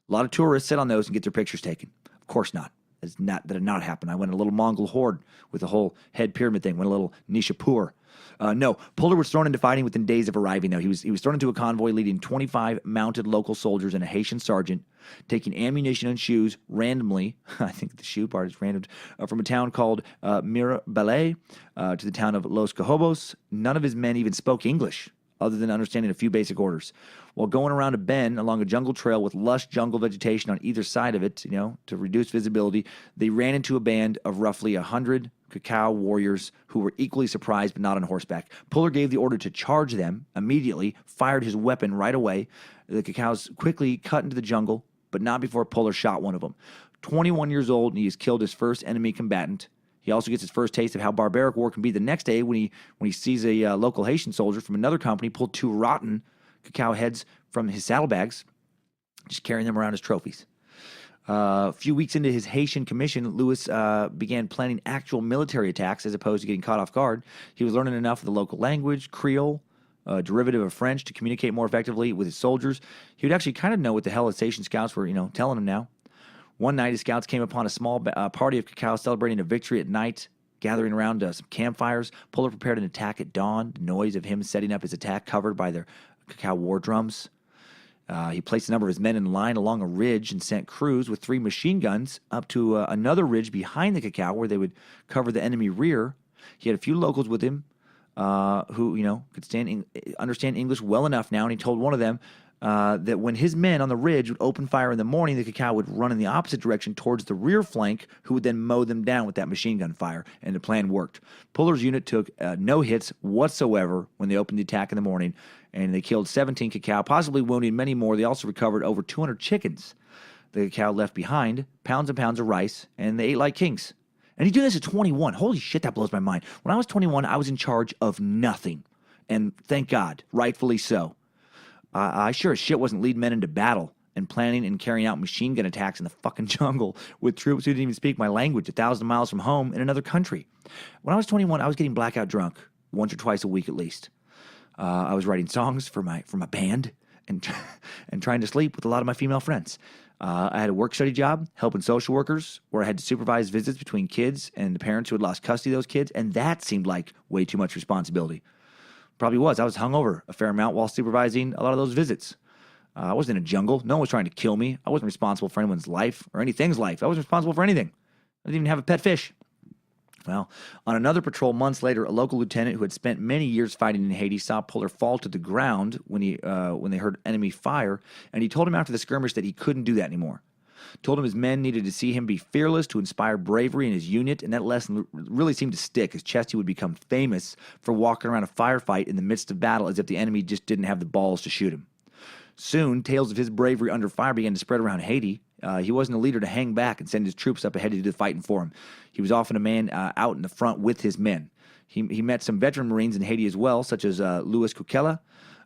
A lot of tourists sit on those and get their pictures taken. Of course not. That did not happen. I went a little Mongol horde with the whole head pyramid thing. Went a little Nishapur. No, Puller was thrown into fighting within days of arriving, though. He was thrown into a convoy leading 25 mounted local soldiers and a Haitian sergeant, taking ammunition and shoes randomly, I think the shoe part is random, from a town called Mirabelle to the town of Los Cajobos. None of his men even spoke English, other than understanding a few basic orders. While going around a bend along a jungle trail with lush jungle vegetation on either side of it, to reduce visibility, they ran into a band of roughly 100 Cacao warriors who were equally surprised but not on horseback. Puller gave the order to charge them immediately, fired his weapon right away. The Cacaos quickly cut into the jungle, but not before Puller shot one of them. 21 years old, and he has killed his first enemy combatant. He also gets his first taste of how barbaric war can be the next day when he sees a local Haitian soldier from another company pull 2 rotten Cacao heads from his saddlebags, just carrying them around as trophies. A few weeks into his Haitian commission, Lewis began planning actual military attacks as opposed to getting caught off guard. He was learning enough of the local language, Creole, derivative of French, to communicate more effectively with his soldiers. He would actually kind of know what the hell his Haitian scouts were, telling him now. One night, his scouts came upon a small party of Cacao celebrating a victory at night, gathering around some campfires. Puller prepared an attack at dawn. The noise of him setting up his attack covered by their Cacao war drums. He placed a number of his men in line along a ridge and sent crews with 3 machine guns up to another ridge behind the Cacao where they would cover the enemy rear. He had a few locals with him who, could understand English well enough now, and he told one of them that when his men on the ridge would open fire in the morning, the Cacao would run in the opposite direction towards the rear flank, who would then mow them down with that machine gun fire, and the plan worked. Puller's unit took no hits whatsoever when they opened the attack in the morning, and they killed 17 Cacao, possibly wounding many more. They also recovered over 200 chickens the Cacao left behind, pounds and pounds of rice, and they ate like kings. And he did this at 21. Holy shit, that blows my mind. When I was 21, I was in charge of nothing, and thank God, rightfully so. I sure as shit wasn't leading men into battle and planning and carrying out machine gun attacks in the fucking jungle with troops who didn't even speak my language 1,000 miles from home in another country. When I was 21, I was getting blackout drunk once or twice a week at least. I was writing songs for my band and trying to sleep with a lot of my female friends. I had a work-study job helping social workers where I had to supervise visits between kids and the parents who had lost custody of those kids, and that seemed like way too much responsibility. Probably was. I was hungover a fair amount while supervising a lot of those visits. I wasn't in a jungle. No one was trying to kill me. I wasn't responsible for anyone's life or anything's life. I wasn't responsible for anything. I didn't even have a pet fish. Well, on another patrol months later, a local lieutenant who had spent many years fighting in Haiti saw Puller fall to the ground when they heard enemy fire, and he told him after the skirmish that he couldn't do that anymore. Told him his men needed to see him be fearless to inspire bravery in his unit, and that lesson really seemed to stick, as Chesty would become famous for walking around a firefight in the midst of battle as if the enemy just didn't have the balls to shoot him. Soon, tales of his bravery under fire began to spread around Haiti. He wasn't a leader to hang back and send his troops up ahead to do the fighting for him. He was often a man out in the front with his men. He met some veteran Marines in Haiti as well, such as Louis Kukela,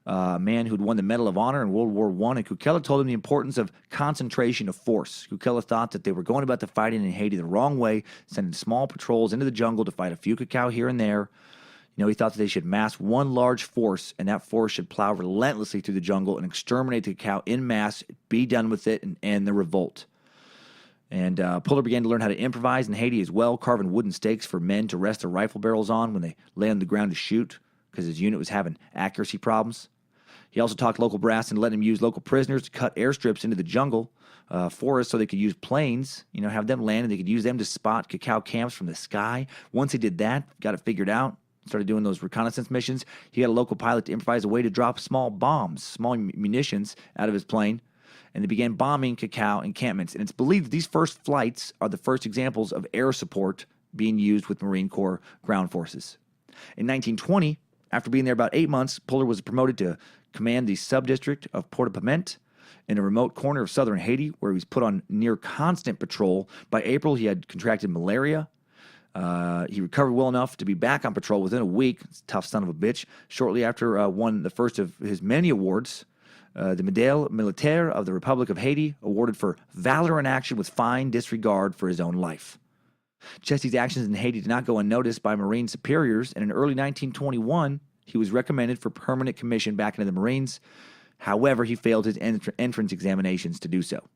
a man who'd won the Medal of Honor in World War I, and Kukela told him the importance of concentration of force. Kukela thought that they were going about the fighting in Haiti the wrong way, sending small patrols into the jungle to fight a few cacao here and there. He thought that they should mass one large force, and that force should plow relentlessly through the jungle and exterminate the cacao in mass, be done with it, and end the revolt. And Puller began to learn how to improvise in Haiti as well, carving wooden stakes for men to rest their rifle barrels on when they lay on the ground to shoot, because his unit was having accuracy problems. He also talked local brass and let him use local prisoners to cut airstrips into the jungle forest so they could use planes, have them land, and they could use them to spot cacao camps from the sky. Once he did that, got it figured out, started doing those reconnaissance missions, he got a local pilot to improvise a way to drop small bombs, small munitions out of his plane, and they began bombing cacao encampments. And it's believed that these first flights are the first examples of air support being used with Marine Corps ground forces. In 1920, after being there about 8 months, Puller was promoted to command the sub-district of Port-au-Piment in a remote corner of southern Haiti, where he was put on near constant patrol. By April, he had contracted malaria. He recovered well enough to be back on patrol within a week. It's a tough son of a bitch. Shortly after won the first of his many awards, the Médaille Militaire of the Republic of Haiti, awarded for valor in action with fine disregard for his own life. Chesty's actions in Haiti did not go unnoticed by Marine superiors, and in early 1921, he was recommended for permanent commission back into the Marines. However, he failed his entrance examinations to do so.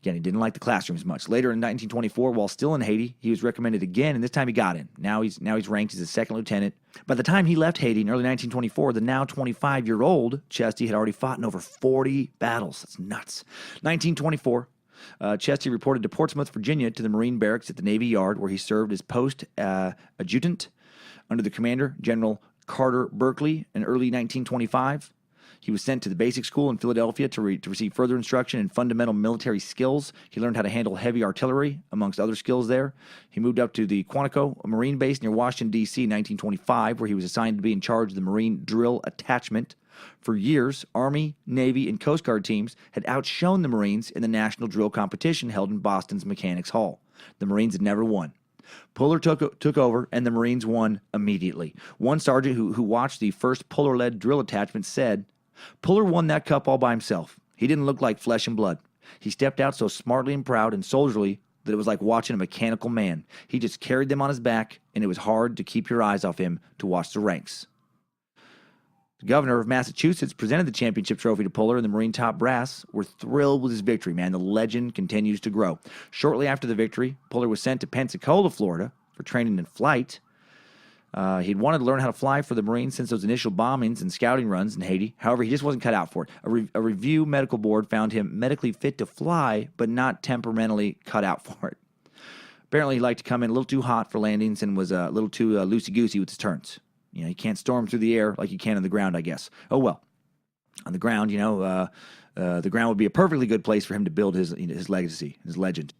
Again, he didn't like the classrooms much. Later in 1924, while still in Haiti, he was recommended again, and this time he got in. Now he's ranked as a second lieutenant. By the time he left Haiti in early 1924, the now 25-year-old Chesty had already fought in over 40 battles. That's nuts. 1924, Chesty reported to Portsmouth, Virginia, to the Marine barracks at the Navy Yard, where he served as post adjutant under the commander, General Carter Berkeley, in early 1925. He was sent to the basic school in Philadelphia to receive further instruction in fundamental military skills. He learned how to handle heavy artillery, amongst other skills there. He moved up to the Quantico Marine Base near Washington, D.C. in 1925, where he was assigned to be in charge of the Marine Drill Attachment. For years, Army, Navy, and Coast Guard teams had outshone the Marines in the national drill competition held in Boston's Mechanics Hall. The Marines had never won. Puller took over, and the Marines won immediately. One sergeant who watched the first Puller-led drill attachment said, "Puller won that cup all by himself. He didn't look like flesh and blood. He stepped out so smartly and proud and soldierly that it was like watching a mechanical man. He just carried them on his back, and it was hard to keep your eyes off him to watch the ranks." The governor of Massachusetts presented the championship trophy to Puller, and the Marine top brass were thrilled with his victory, man. The legend continues to grow. Shortly after the victory, Puller was sent to Pensacola, Florida, for training in flight. He'd wanted to learn how to fly for the Marines since those initial bombings and scouting runs in Haiti. However, he just wasn't cut out for it. A review medical board found him medically fit to fly, but not temperamentally cut out for it. Apparently, he liked to come in a little too hot for landings and was a little too loosey-goosey with his turns. You can't storm through the air like you can on the ground, I guess. Oh, well. On the ground, the ground would be a perfectly good place for him to build his legacy, his legend.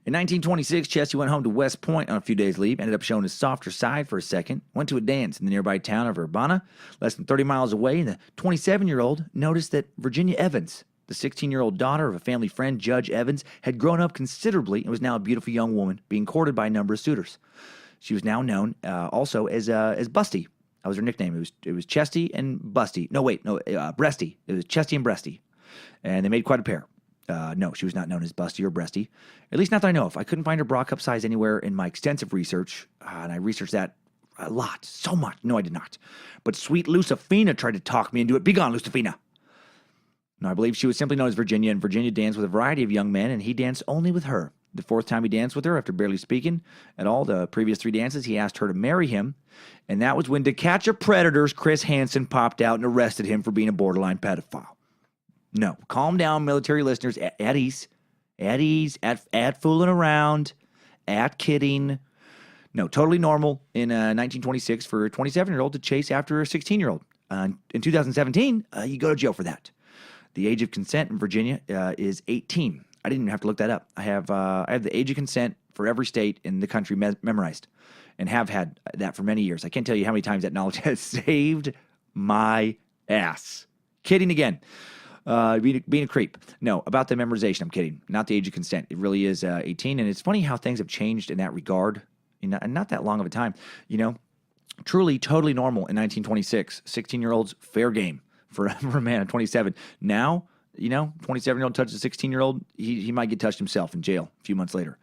In 1926, Chesty went home to West Point on a few days' leave, ended up showing his softer side for a second, went to a dance in the nearby town of Urbana, less than 30 miles away, and the 27-year-old noticed that Virginia Evans, the 16-year-old daughter of a family friend, Judge Evans, had grown up considerably and was now a beautiful young woman, being courted by a number of suitors. She was now known also as Busty. That was her nickname. It was Chesty and Busty. Breasty. It was Chesty and Breasty. And they made quite a pair. No, she was not known as Busty or Breasty. At least not that I know of. I couldn't find her bra cup size anywhere in my extensive research. And I researched that a lot. So much. No, I did not. But sweet Lucifina tried to talk me into it. Begone, Lucifina. No, I believe she was simply known as Virginia, and Virginia danced with a variety of young men, and he danced only with her. The fourth time he danced with her, after barely speaking at all the previous 3 dances, he asked her to marry him, and that was when, to catch a predator's Chris Hansen popped out and arrested him for being a borderline pedophile. No, calm down, military listeners. At ease, at fooling around, at kidding. No, totally normal in 1926 for a 27-year-old to chase after a 16-year-old. In 2017, you go to jail for that. The age of consent in Virginia is 18. I didn't even have to look that up. I have the age of consent for every state in the country memorized, and have had that for many years. I can't tell you how many times that knowledge has saved my ass. Kidding again. Being a creep. No, about the memorization, I'm kidding. Not the age of consent. It really is 18, and it's funny how things have changed in that regard, and not that long of a time. Truly, totally normal in 1926. 16-year-olds, fair game for a man at 27. Now, 27-year-old touches a 16-year-old, he might get touched himself in jail a few months later.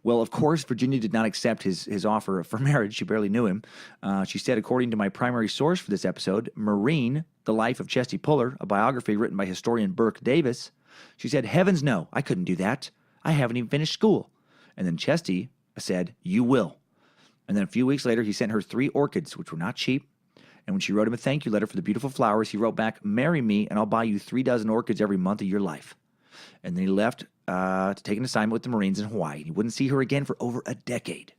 Well, of course, Virginia did not accept his offer for marriage. She barely knew him. She said, according to my primary source for this episode, Marine, The Life of Chesty Puller, a biography written by historian Burke Davis, she said, heavens no, I couldn't do that. I haven't even finished school. And then Chesty said, you will. And then a few weeks later, he sent her 3 orchids, which were not cheap. And when she wrote him a thank you letter for the beautiful flowers, he wrote back, marry me and I'll buy you 3 dozen orchids every month of your life. And then he left to take an assignment with the Marines in Hawaii. He wouldn't see her again for over a decade.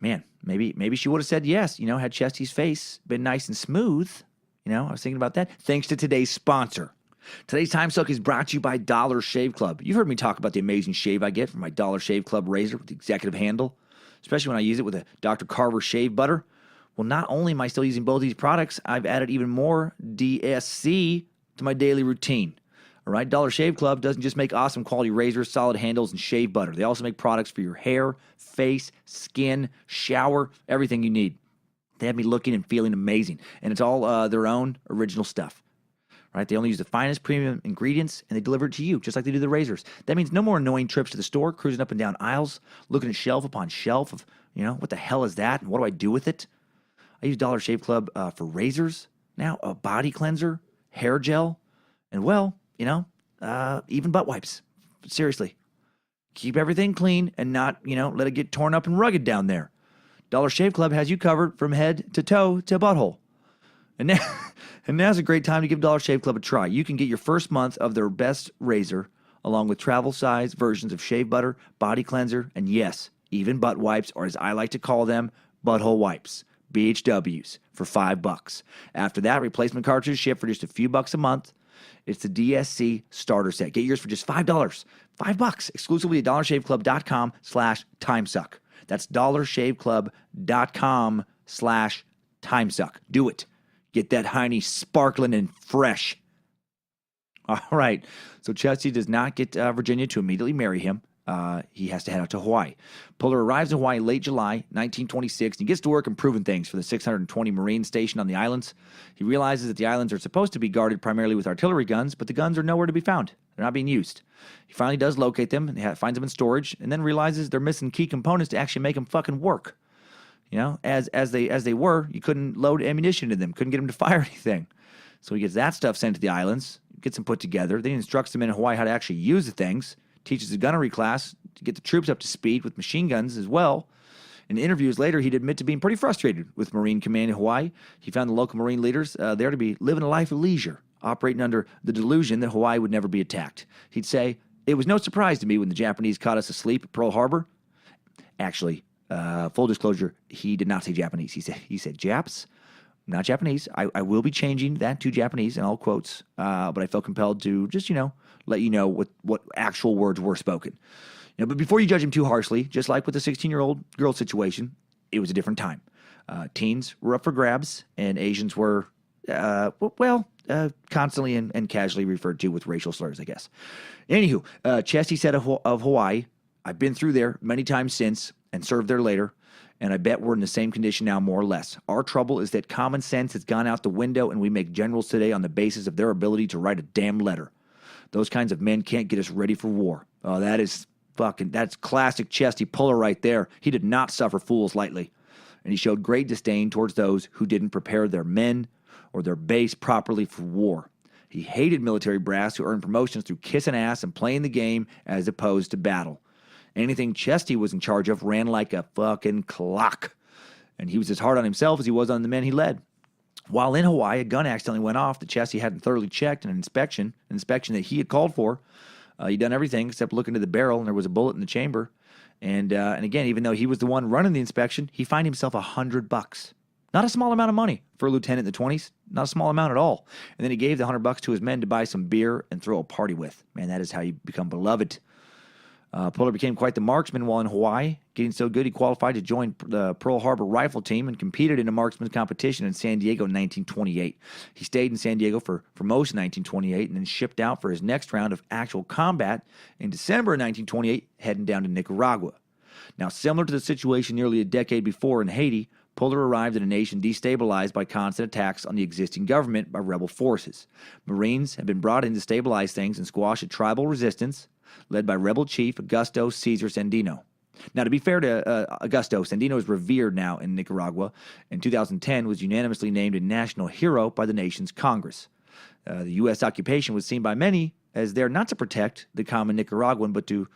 Man, maybe she would have said yes, had Chesty's face been nice and smooth. I was thinking about that. Thanks to today's sponsor. Today's Timesuck is brought to you by Dollar Shave Club. You've heard me talk about the amazing shave I get from my Dollar Shave Club razor with the executive handle, especially when I use it with a Dr. Carver shave butter. Well, not only am I still using both these products, I've added even more DSC to my daily routine. All right, Dollar Shave Club doesn't just make awesome quality razors, solid handles, and shave butter. They also make products for your hair, face, skin, shower, everything you need. They have me looking and feeling amazing, and it's all their own original stuff. Right? They only use the finest premium ingredients, and they deliver it to you, just like they do the razors. That means no more annoying trips to the store, cruising up and down aisles, looking at shelf upon shelf of, what the hell is that, and what do I do with it? I use Dollar Shave Club for razors now, a body cleanser, hair gel, and even butt wipes. Seriously. Keep everything clean and not, let it get torn up and rugged down there. Dollar Shave Club has you covered from head to toe to butthole. And now's a great time to give Dollar Shave Club a try. You can get your first month of their best razor, along with travel-size versions of shave butter, body cleanser, and yes, even butt wipes, or as I like to call them, butthole wipes. BHWs for $5. After that, replacement cartridges ship for just a few bucks a month. It's the DSC starter set. Get yours for just $5. $5 exclusively at dollarshaveclub.com/timesuck. That's dollarshaveclub.com/timesuck. Do it. Get that hiney sparkling and fresh. All right. So Chesty does not get Virginia to immediately marry him. He has to head out to Hawaii. Puller arrives in Hawaii late July 1926. And he gets to work improving things for the 620 Marine station on the islands. He realizes that the islands are supposed to be guarded primarily with artillery guns, but the guns are nowhere to be found. They're not being used. He finally does locate them and finds them in storage, and then realizes they're missing key components to actually make them fucking work. As they were, you couldn't load ammunition in them, couldn't get them to fire anything. So he gets that stuff sent to the islands, gets them put together. Then he instructs them in Hawaii how to actually use the things. Teaches a gunnery class to get the troops up to speed with machine guns as well. In interviews later, he'd admit to being pretty frustrated with Marine Command in Hawaii. He found the local Marine leaders there to be living a life of leisure, operating under the delusion that Hawaii would never be attacked. He'd say, it was no surprise to me when the Japanese caught us asleep at Pearl Harbor. Actually, full disclosure, he did not say Japanese. He said Japs, not Japanese. I will be changing that to Japanese in all quotes, but I felt compelled to just, let you know what actual words were spoken. But before you judge him too harshly, just like with the 16-year-old girl situation, it was a different time. Teens were up for grabs, and Asians were, constantly and casually referred to with racial slurs, I guess. Anywho, Chesty said of Hawaii, I've been through there many times since and served there later, and I bet we're in the same condition now, more or less. Our trouble is that common sense has gone out the window, and we make generals today on the basis of their ability to write a damn letter. Those kinds of men can't get us ready for war. Oh, that's classic Chesty Puller right there. He did not suffer fools lightly. And he showed great disdain towards those who didn't prepare their men or their base properly for war. He hated military brass who earned promotions through kissing ass and playing the game as opposed to battle. Anything Chesty was in charge of ran like a fucking clock. And he was as hard on himself as he was on the men he led. While in Hawaii, a gun accidentally went off that Chesty hadn't thoroughly checked in an inspection that he had called for. He'd done everything except look into the barrel, and there was a bullet in the chamber. And again, even though he was the one running the inspection, he fined himself $100. Not a small amount of money for a lieutenant in the 20s. Not a small amount at all. And then he gave the $100 to his men to buy some beer and throw a party with. Man, that is how you become beloved. Puller became quite the marksman while in Hawaii. Getting so good, he qualified to join the Pearl Harbor rifle team and competed in a marksman's competition in San Diego in 1928. He stayed in San Diego for most of 1928 and then shipped out for his next round of actual combat in December of 1928, heading down to Nicaragua. Now, similar to the situation nearly a decade before in Haiti, Puller arrived in a nation destabilized by constant attacks on the existing government by rebel forces. Marines had been brought in to stabilize things and squash a tribal resistance led by rebel chief Augusto Cesar Sandino. Now, to be fair to Augusto, Sandino is revered now in Nicaragua. In 2010, was unanimously named a national hero by the nation's Congress. The U.S. occupation was seen by many as there not to protect the common Nicaraguan, but to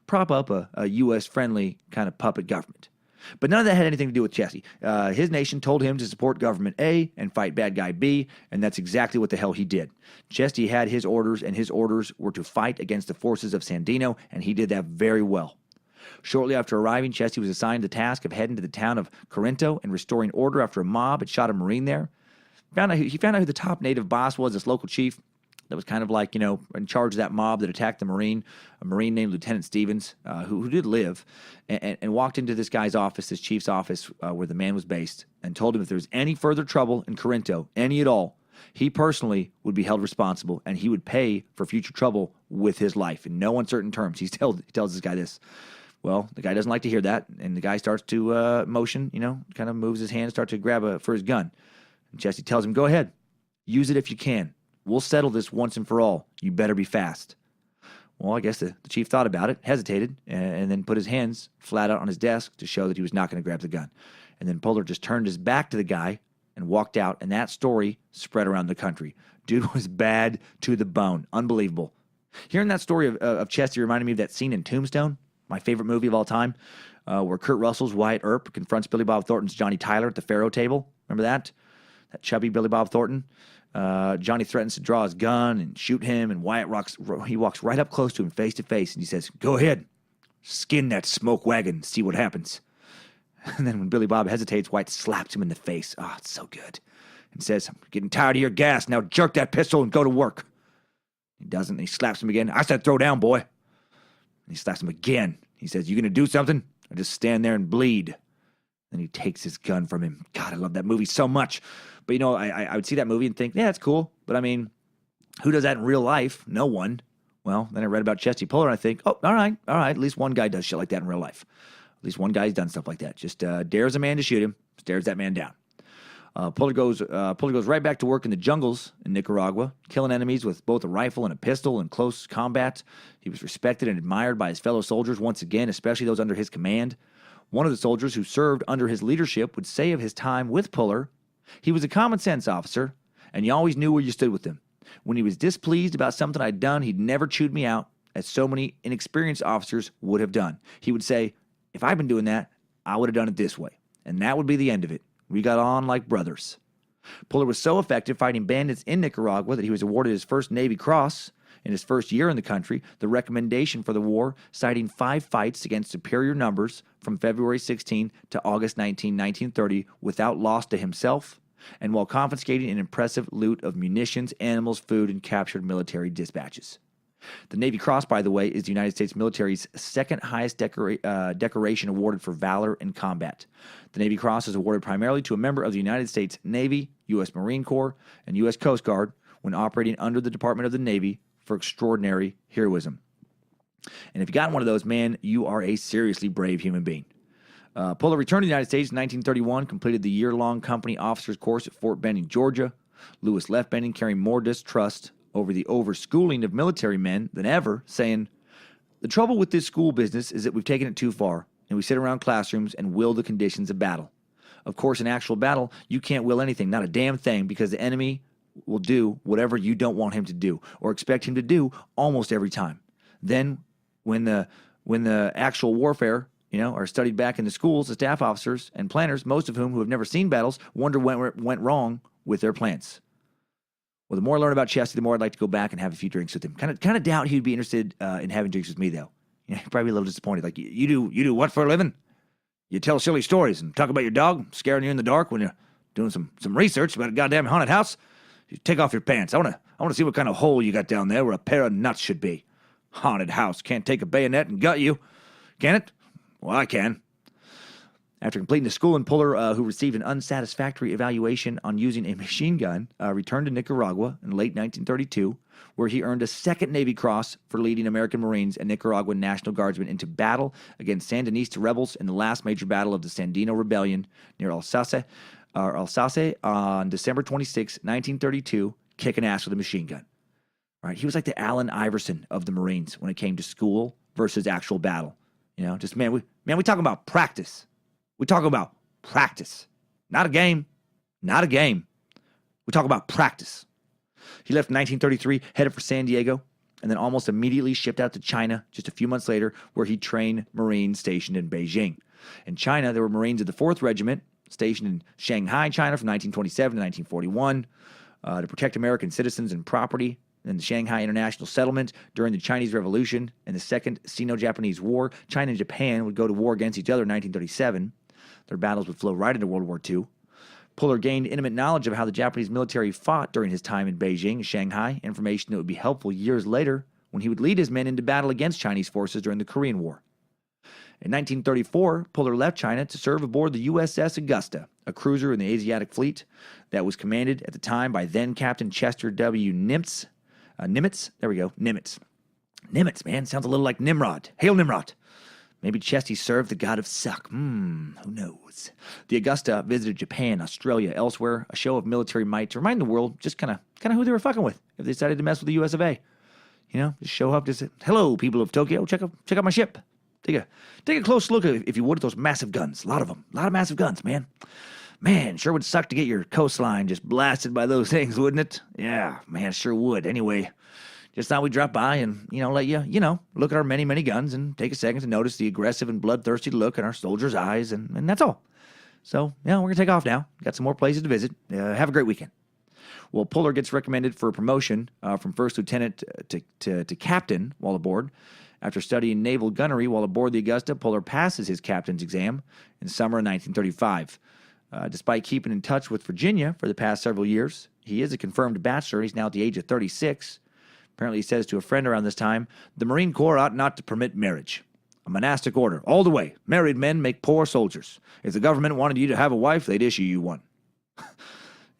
prop up a U.S.-friendly kind of puppet government. But none of that had anything to do with Chesty. His nation told him to support government A and fight bad guy B, and that's exactly what the hell he did. Chesty had his orders, and his orders were to fight against the forces of Sandino, and he did that very well. Shortly after arriving, Chesty was assigned the task of heading to the town of Corinto and restoring order after a mob had shot a Marine there. He found out who the top native boss was, this local chief that was kind of like, in charge of that mob that attacked the Marine, a Marine named Lieutenant Stevens, who did live, and walked into this guy's office, this chief's office, where the man was based, and told him if there was any further trouble in Corinto, any at all, he personally would be held responsible, and he would pay for future trouble with his life in no uncertain terms. He tells this guy this. Well, the guy doesn't like to hear that, and the guy starts to motion, kind of moves his hand, starts to grab for his gun. And Chesty tells him, go ahead, use it if you can. We'll settle this once and for all. You better be fast. Well, I guess the chief thought about it, hesitated, and then put his hands flat out on his desk to show that he was not going to grab the gun. And then Puller just turned his back to the guy and walked out, and that story spread around the country. Dude was bad to the bone. Unbelievable. Hearing that story of Chesty reminded me of that scene in Tombstone, my favorite movie of all time, where Kurt Russell's Wyatt Earp confronts Billy Bob Thornton's Johnny Tyler at the Faro table. Remember that? That chubby Billy Bob Thornton? Johnny threatens to draw his gun and shoot him, and Wyatt walks right up close to him face to face, and he says, go ahead, skin that smoke wagon, see what happens. And then when Billy Bob hesitates, Wyatt slaps him in the face. Oh, it's so good. And says, I'm getting tired of your gas. Now jerk that pistol and go to work. He doesn't, and he slaps him again. I said throw down, boy. And he slaps him again. He says, you going to do something? Or just stand there and bleed? Then he takes his gun from him. God, I love that movie so much. But, I would see that movie and think, yeah, it's cool. But, I mean, who does that in real life? No one. Well, then I read about Chesty Puller, and I think, oh, all right. At least one guy does shit like that in real life. At least one guy's done stuff like that. Just dares a man to shoot him, stares that man down. Puller goes right back to work in the jungles in Nicaragua, killing enemies with both a rifle and a pistol in close combat. He was respected and admired by his fellow soldiers once again, especially those under his command. One of the soldiers who served under his leadership would say of his time with Puller, he was a common sense officer, and you always knew where you stood with him. When he was displeased about something I'd done, he'd never chewed me out, as so many inexperienced officers would have done. He would say, if I'd been doing that, I would have done it this way. And that would be the end of it. We got on like brothers. Puller was so effective fighting bandits in Nicaragua that he was awarded his first Navy Cross in his first year in the country, the recommendation for the war citing 5 fights against superior numbers from February 16 to August 19, 1930, without loss to himself, and while confiscating an impressive loot of munitions, animals, food, and captured military dispatches. The Navy Cross, by the way, is the United States military's second highest decoration awarded for valor in combat. The Navy Cross is awarded primarily to a member of the United States Navy, U.S. Marine Corps, and U.S. Coast Guard when operating under the Department of the Navy for extraordinary heroism. And if you got one of those, man, you are a seriously brave human being. Puller returned to the United States in 1931, completed the year-long company officers course at Fort Benning, Georgia. Lewis left Benning carrying more distrust over the overschooling of military men than ever, saying, the trouble with this school business is that we've taken it too far, and we sit around classrooms and will the conditions of battle. Of course, in actual battle, you can't will anything, not a damn thing, because the enemy will do whatever you don't want him to do, or expect him to do almost every time. Then, when the actual warfare, are studied back in the schools, the staff officers and planners, most of whom who have never seen battles, wonder what went wrong with their plans. Well, the more I learn about Chesty, the more I'd like to go back and have a few drinks with him. Kind of doubt he'd be interested in having drinks with me, though. He'd probably be a little disappointed. Like, you do what for a living? You tell silly stories and talk about your dog scaring you in the dark when you're doing some research about a goddamn haunted house. You take off your pants. I want to see what kind of hole you got down there where a pair of nuts should be. Haunted house can't take a bayonet and gut you, can it? Well, I can. After completing the school, Puller, who received an unsatisfactory evaluation on using a machine gun, returned to Nicaragua in late 1932, where he earned a second Navy Cross for leading American Marines and Nicaraguan National Guardsmen into battle against Sandinista rebels in the last major battle of the Sandino Rebellion near Alsace on December 26, 1932, kicking ass with a machine gun. All right, he was like the Allen Iverson of the Marines when it came to school versus actual battle. You know, just, we talking about practice. We talk about practice. Not a game. Not a game. We talk about practice. He left in 1933, headed for San Diego, and then almost immediately shipped out to China just a few months later, where he trained Marines stationed in Beijing. In China, there were Marines of the 4th Regiment stationed in Shanghai, China from 1927 to 1941 to protect American citizens and property. In the Shanghai International Settlement during the Chinese Revolution and the Second Sino-Japanese War, China and Japan would go to war against each other in 1937. Their battles would flow right into World War II. Puller gained intimate knowledge of how the Japanese military fought during his time in Beijing and Shanghai, information that would be helpful years later when he would lead his men into battle against Chinese forces during the Korean War. In 1934, Puller left China to serve aboard the USS Augusta, a cruiser in the Asiatic Fleet that was commanded at the time by then-Captain Chester W. Nimitz. Nimitz, man. Sounds a little like Nimrod. Hail, Nimrod. Maybe Chesty served the god of suck. Who knows? The Augusta visited Japan, Australia, elsewhere, a show of military might to remind the world just kind of who they were fucking with if they decided to mess with the US of A. You know, just show up, just say, hello, people of Tokyo, check out my ship. Take a close look, if you would, at those massive guns. A lot of them. A lot of massive guns, man. Man, sure would suck to get your coastline just blasted by those things, wouldn't it? Yeah, man, sure would. Anyway, just thought we'd drop by and, let you, look at our many, many guns and take a second to notice the aggressive and bloodthirsty look in our soldiers' eyes, and that's all. So, we're going to take off now. Got some more places to visit. Have a great weekend. Well, Puller gets recommended for a promotion from first lieutenant to captain while aboard. After studying naval gunnery while aboard the Augusta, Puller passes his captain's exam in summer of 1935. Despite keeping in touch with Virginia for the past several years, he is a confirmed bachelor. He's now at the age of 36. Apparently, he says to a friend around this time, the Marine Corps ought not to permit marriage. A monastic order, all the way. Married men make poor soldiers. If the government wanted you to have a wife, they'd issue you one.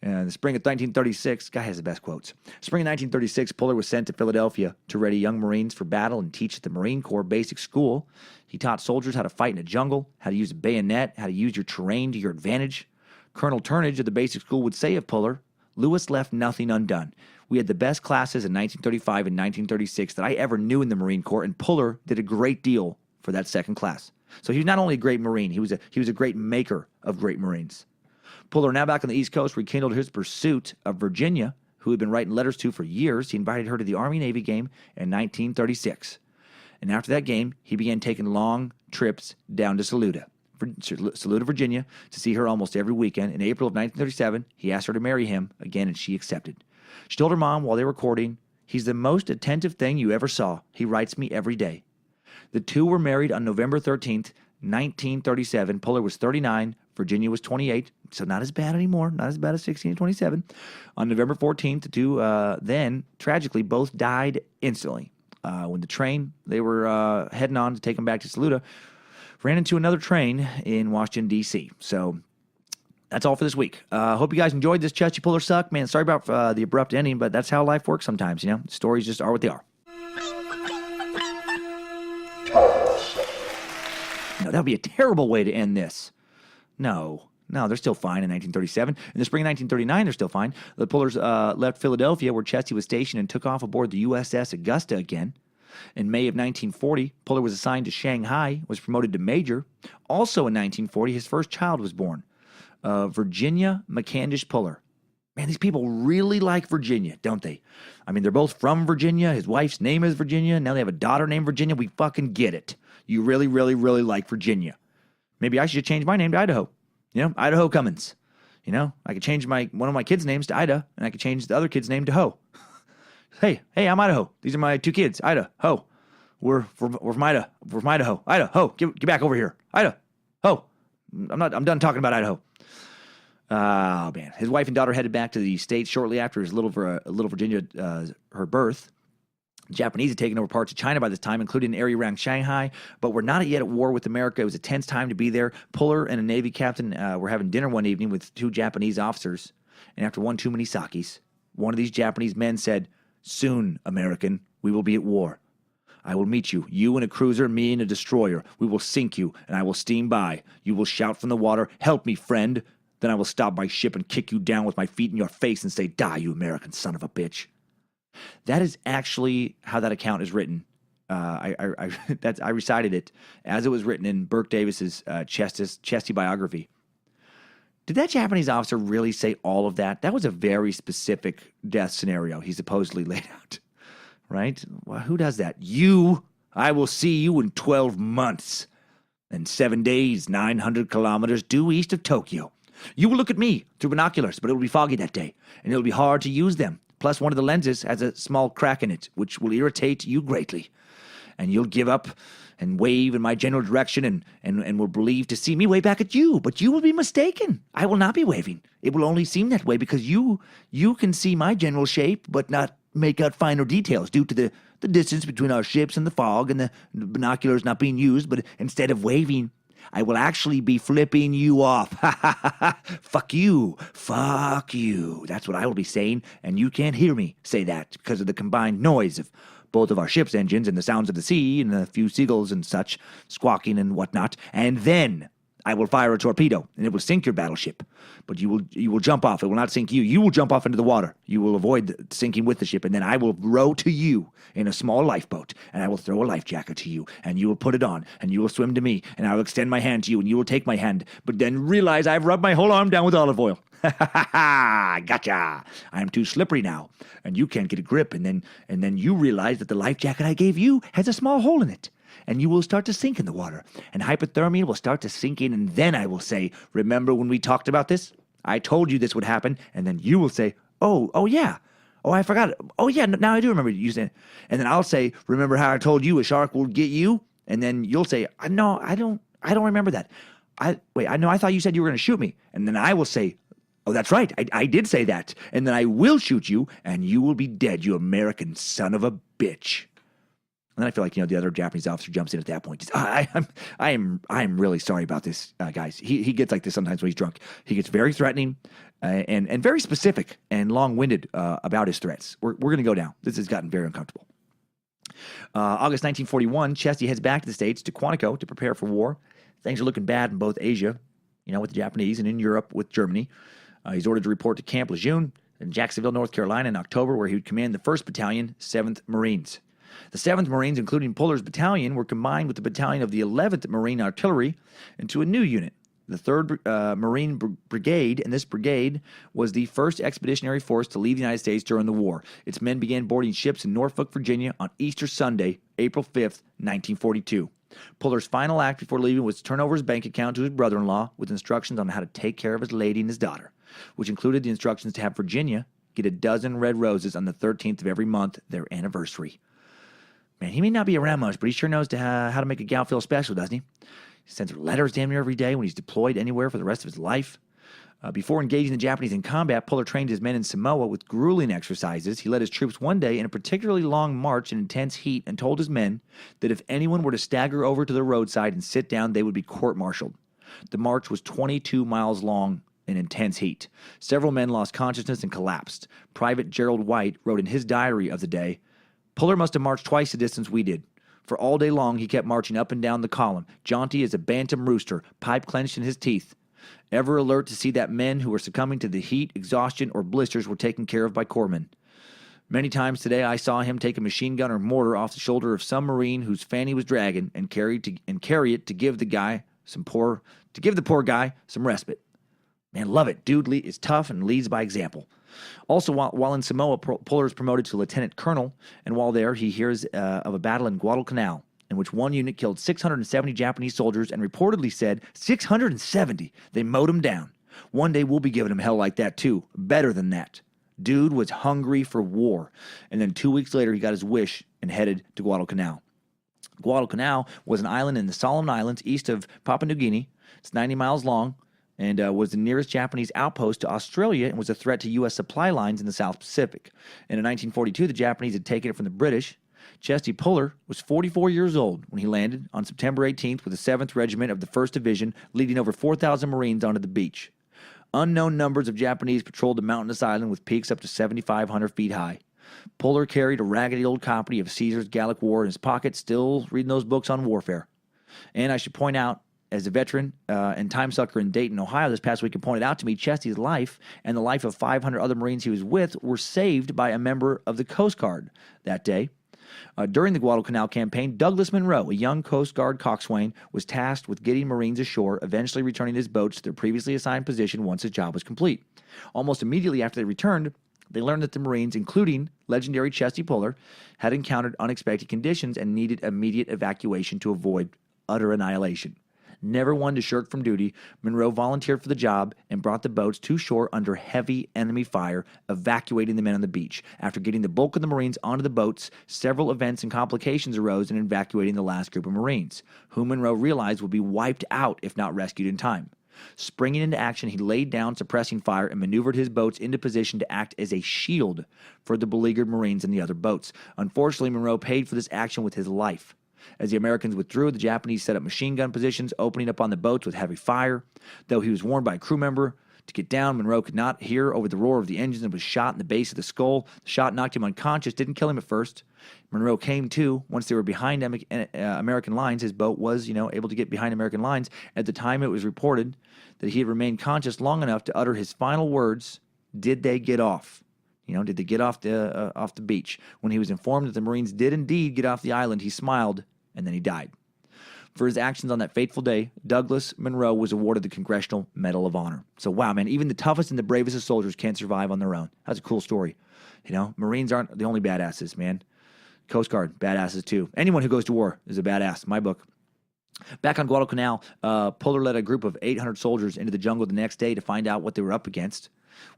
In the spring of 1936, guy has the best quotes. Spring of 1936, Puller was sent to Philadelphia to ready young Marines for battle and teach at the Marine Corps Basic School. He taught soldiers how to fight in a jungle, how to use a bayonet, how to use your terrain to your advantage. Colonel Turnage of the Basic School would say of Puller, Lewis left nothing undone. We had the best classes in 1935 and 1936 that I ever knew in the Marine Corps, and Puller did a great deal for that second class. So he was not only a great Marine, he was a great maker of great Marines. Puller, now back on the East Coast, rekindled his pursuit of Virginia, who had been writing letters to for years. He invited her to the Army-Navy game in 1936. And after that game, he began taking long trips down to Saluda, Virginia, to see her almost every weekend. In April of 1937, he asked her to marry him again, and she accepted. She told her mom while they were courting, he's the most attentive thing you ever saw. He writes me every day. The two were married on November 13th, 1937. Puller was 39. Virginia was 28, so not as bad anymore, not as bad as 16 and 27. On November 14th, the two then, tragically, both died instantly. When the train they were heading on to take them back to Saluda ran into another train in Washington, D.C. So that's all for this week. Hope you guys enjoyed this Chesty Puller Suck. Man, sorry about the abrupt ending, but that's how life works sometimes, Stories just are what they are. No, that would be a terrible way to end this. No, they're still fine in 1937. In the spring of 1939, they're still fine. The Pullers left Philadelphia, where Chesty was stationed, and took off aboard the USS Augusta again. In May of 1940, Puller was assigned to Shanghai, was promoted to major. Also in 1940, his first child was born, Virginia McCandish Puller. Man, these people really like Virginia, don't they? I mean, they're both from Virginia. His wife's name is Virginia. Now they have a daughter named Virginia. We fucking get it. You really, really, really like Virginia. Maybe I should change my name to Idaho. Idaho Cummins. I could change one of my kids' names to Ida, and I could change the other kid's name to Ho. Hey, I'm Idaho. These are my two kids, Ida, Ho. We're from Idaho. We're from Idaho. Ida, Ho, get back over here. Ida, Ho. I'm done talking about Idaho. Oh, man. His wife and daughter headed back to the States shortly after his little Virginia, her birth. The Japanese had taken over parts of China by this time, including an area around Shanghai, but were not yet at war with America. It was a tense time to be there. Puller and a Navy captain were having dinner one evening with 2 Japanese officers, and after one too many sakis, one of these Japanese men said, "Soon, American, we will be at war. I will meet you, you in a cruiser, me in a destroyer. We will sink you, and I will steam by. You will shout from the water, 'Help me, friend.' Then I will stop my ship and kick you down with my feet in your face and say, 'Die, you American son of a bitch.'" That is actually how that account is written. I recited it as it was written in Burke Davis's Chesty biography. Did that Japanese officer really say all of that? That was a very specific death scenario he supposedly laid out, right? Well, who does that? You. I will see you in 12 months and 7 days, 900 kilometers due east of Tokyo. You will look at me through binoculars, but it will be foggy that day, and it will be hard to use them. Plus, one of the lenses has a small crack in it, which will irritate you greatly. And you'll give up and wave in my general direction and will believe to see me wave back at you. But you will be mistaken. I will not be waving. It will only seem that way because you can see my general shape, but not make out finer details due to the distance between our ships and the fog and the binoculars not being used. But instead of waving, I will actually be flipping you off. Ha ha ha ha. Fuck you. Fuck you. That's what I will be saying, and you can't hear me say that because of the combined noise of both of our ship's engines and the sounds of the sea and a few seagulls and such squawking and whatnot. And then I will fire a torpedo, and it will sink your battleship. But you will jump off. It will not sink you. You will jump off into the water. You will avoid sinking with the ship, and then I will row to you in a small lifeboat, and I will throw a life jacket to you, and you will put it on, and you will swim to me, and I will extend my hand to you, and you will take my hand, but then realize I've rubbed my whole arm down with olive oil. Ha ha ha ha! Gotcha! I am too slippery now, and you can't get a grip, and then you realize that the life jacket I gave you has a small hole in it. And you will start to sink in the water, and hypothermia will start to sink in, and then I will say, "Remember when we talked about this? I told you this would happen," and then you will say, oh yeah. Oh, I forgot. Oh, yeah, now I do remember you saying it. And then I'll say, "Remember how I told you a shark will get you?" And then you'll say, "No, I don't remember that. I thought you said you were going to shoot me." And then I will say, "Oh, that's right. I did say that." And then I will shoot you, and you will be dead, you American son of a bitch. And then I feel like, the other Japanese officer jumps in at that point. I am really sorry about this, guys. He gets like this sometimes when he's drunk. He gets very threatening and very specific and long-winded about his threats. We're going to go down. This has gotten very uncomfortable. August 1941, Chesty heads back to the States, to Quantico, to prepare for war. Things are looking bad in both Asia, with the Japanese, and in Europe with Germany. He's ordered to report to Camp Lejeune in Jacksonville, North Carolina in October, where he would command the 1st Battalion, 7th Marines. The 7th Marines, including Puller's battalion, were combined with the battalion of the 11th Marine Artillery into a new unit, the 3rd Marine Brigade, and this brigade was the first expeditionary force to leave the United States during the war. Its men began boarding ships in Norfolk, Virginia on Easter Sunday, April 5th, 1942. Puller's final act before leaving was to turn over his bank account to his brother-in-law with instructions on how to take care of his lady and his daughter, which included the instructions to have Virginia get a dozen red roses on the 13th of every month, their anniversary. Man, he may not be around much, but he sure knows how to make a gal feel special, doesn't he? He sends her letters damn near every day when he's deployed anywhere for the rest of his life. Before engaging the Japanese in combat, Puller trained his men in Samoa with grueling exercises. He led his troops one day in a particularly long march in intense heat and told his men that if anyone were to stagger over to the roadside and sit down, they would be court-martialed. The march was 22 miles long in intense heat. Several men lost consciousness and collapsed. Private Gerald Wyatt wrote in his diary of the day, "Puller must have marched twice the distance we did. For all day long he kept marching up and down the column, jaunty as a bantam rooster, pipe clenched in his teeth, ever alert to see that men who were succumbing to the heat, exhaustion, or blisters were taken care of by corpsmen. Many times today I saw him take a machine gun or mortar off the shoulder of some Marine whose fan he was dragging and carry it to give the poor guy some respite. Man, love it. Dude is tough and leads by example." Also, while in Samoa, Puller is promoted to lieutenant colonel, and while there, he hears of a battle in Guadalcanal, in which one unit killed 670 Japanese soldiers and reportedly said, 670, they mowed them down. One day we'll be giving them hell like that too, better than that. Dude was hungry for war, and then 2 weeks later he got his wish and headed to Guadalcanal. Guadalcanal was an island in the Solomon Islands east of Papua New Guinea. It's 90 miles long, and was the nearest Japanese outpost to Australia and was a threat to U.S. supply lines in the South Pacific. And in 1942, the Japanese had taken it from the British. Chesty Puller was 44 years old when he landed on September 18th with the 7th Regiment of the 1st Division, leading over 4,000 Marines onto the beach. Unknown numbers of Japanese patrolled the mountainous island with peaks up to 7,500 feet high. Puller carried a raggedy old copy of Caesar's Gallic War in his pocket, still reading those books on warfare. And I should point out, as a veteran and timesucker in Dayton, Ohio this past week, it pointed out to me Chesty's life and the life of 500 other Marines he was with were saved by a member of the Coast Guard that day. During the Guadalcanal campaign, Douglas Monroe, a young Coast Guard coxswain, was tasked with getting Marines ashore, eventually returning his boats to their previously assigned position once his job was complete. Almost immediately after they returned, they learned that the Marines, including legendary Chesty Puller, had encountered unexpected conditions and needed immediate evacuation to avoid utter annihilation. Never one to shirk from duty, Monroe volunteered for the job and brought the boats to shore under heavy enemy fire, evacuating the men on the beach. After getting the bulk of the Marines onto the boats, several events and complications arose in evacuating the last group of Marines, whom Monroe realized would be wiped out if not rescued in time. Springing into action, he laid down suppressing fire and maneuvered his boats into position to act as a shield for the beleaguered Marines and the other boats. Unfortunately, Monroe paid for this action with his life. As the Americans withdrew, the Japanese set up machine gun positions, opening up on the boats with heavy fire. Though he was warned by a crew member to get down, Monroe could not hear over the roar of the engines and was shot in the base of the skull. The shot knocked him unconscious, didn't kill him at first. Monroe came to once they were behind American lines. His boat was, able to get behind American lines. At the time, it was reported that he had remained conscious long enough to utter his final words, "Did they get off?" Did they get off the beach? When he was informed that the Marines did indeed get off the island, he smiled, and then he died. For his actions on that fateful day, Douglas Monroe was awarded the Congressional Medal of Honor. So, wow, man, even the toughest and the bravest of soldiers can't survive on their own. That's a cool story. Marines aren't the only badasses, man. Coast Guard, badasses too. Anyone who goes to war is a badass, my book. Back on Guadalcanal, Puller led a group of 800 soldiers into the jungle the next day to find out what they were up against.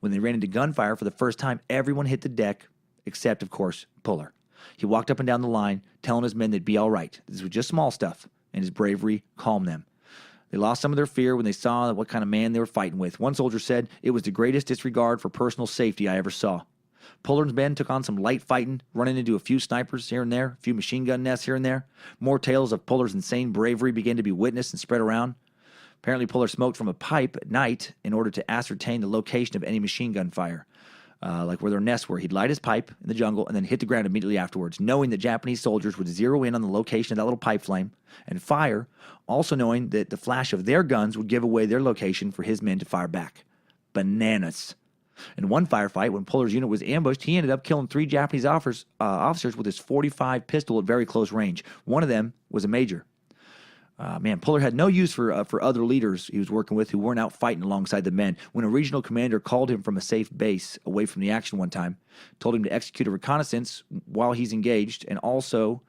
When they ran into gunfire for the first time, everyone hit the deck, except, of course, Puller. He walked up and down the line, telling his men they'd be all right. This was just small stuff, and his bravery calmed them. They lost some of their fear when they saw what kind of man they were fighting with. One soldier said, "It was the greatest disregard for personal safety I ever saw." Puller's men took on some light fighting, running into a few snipers here and there, a few machine gun nests here and there. More tales of Puller's insane bravery began to be witnessed and spread around. Apparently, Puller smoked from a pipe at night in order to ascertain the location of any machine gun fire. Like where their nests were. He'd light his pipe in the jungle and then hit the ground immediately afterwards, knowing that Japanese soldiers would zero in on the location of that little pipe flame and fire, also knowing that the flash of their guns would give away their location for his men to fire back. Bananas. In one firefight, when Puller's unit was ambushed, he ended up killing 3 Japanese officers with his .45 pistol at very close range. One of them was a major. Puller had no use for other leaders he was working with who weren't out fighting alongside the men. When a regional commander called him from a safe base away from the action one time, told him to execute a reconnaissance while he's engaged and also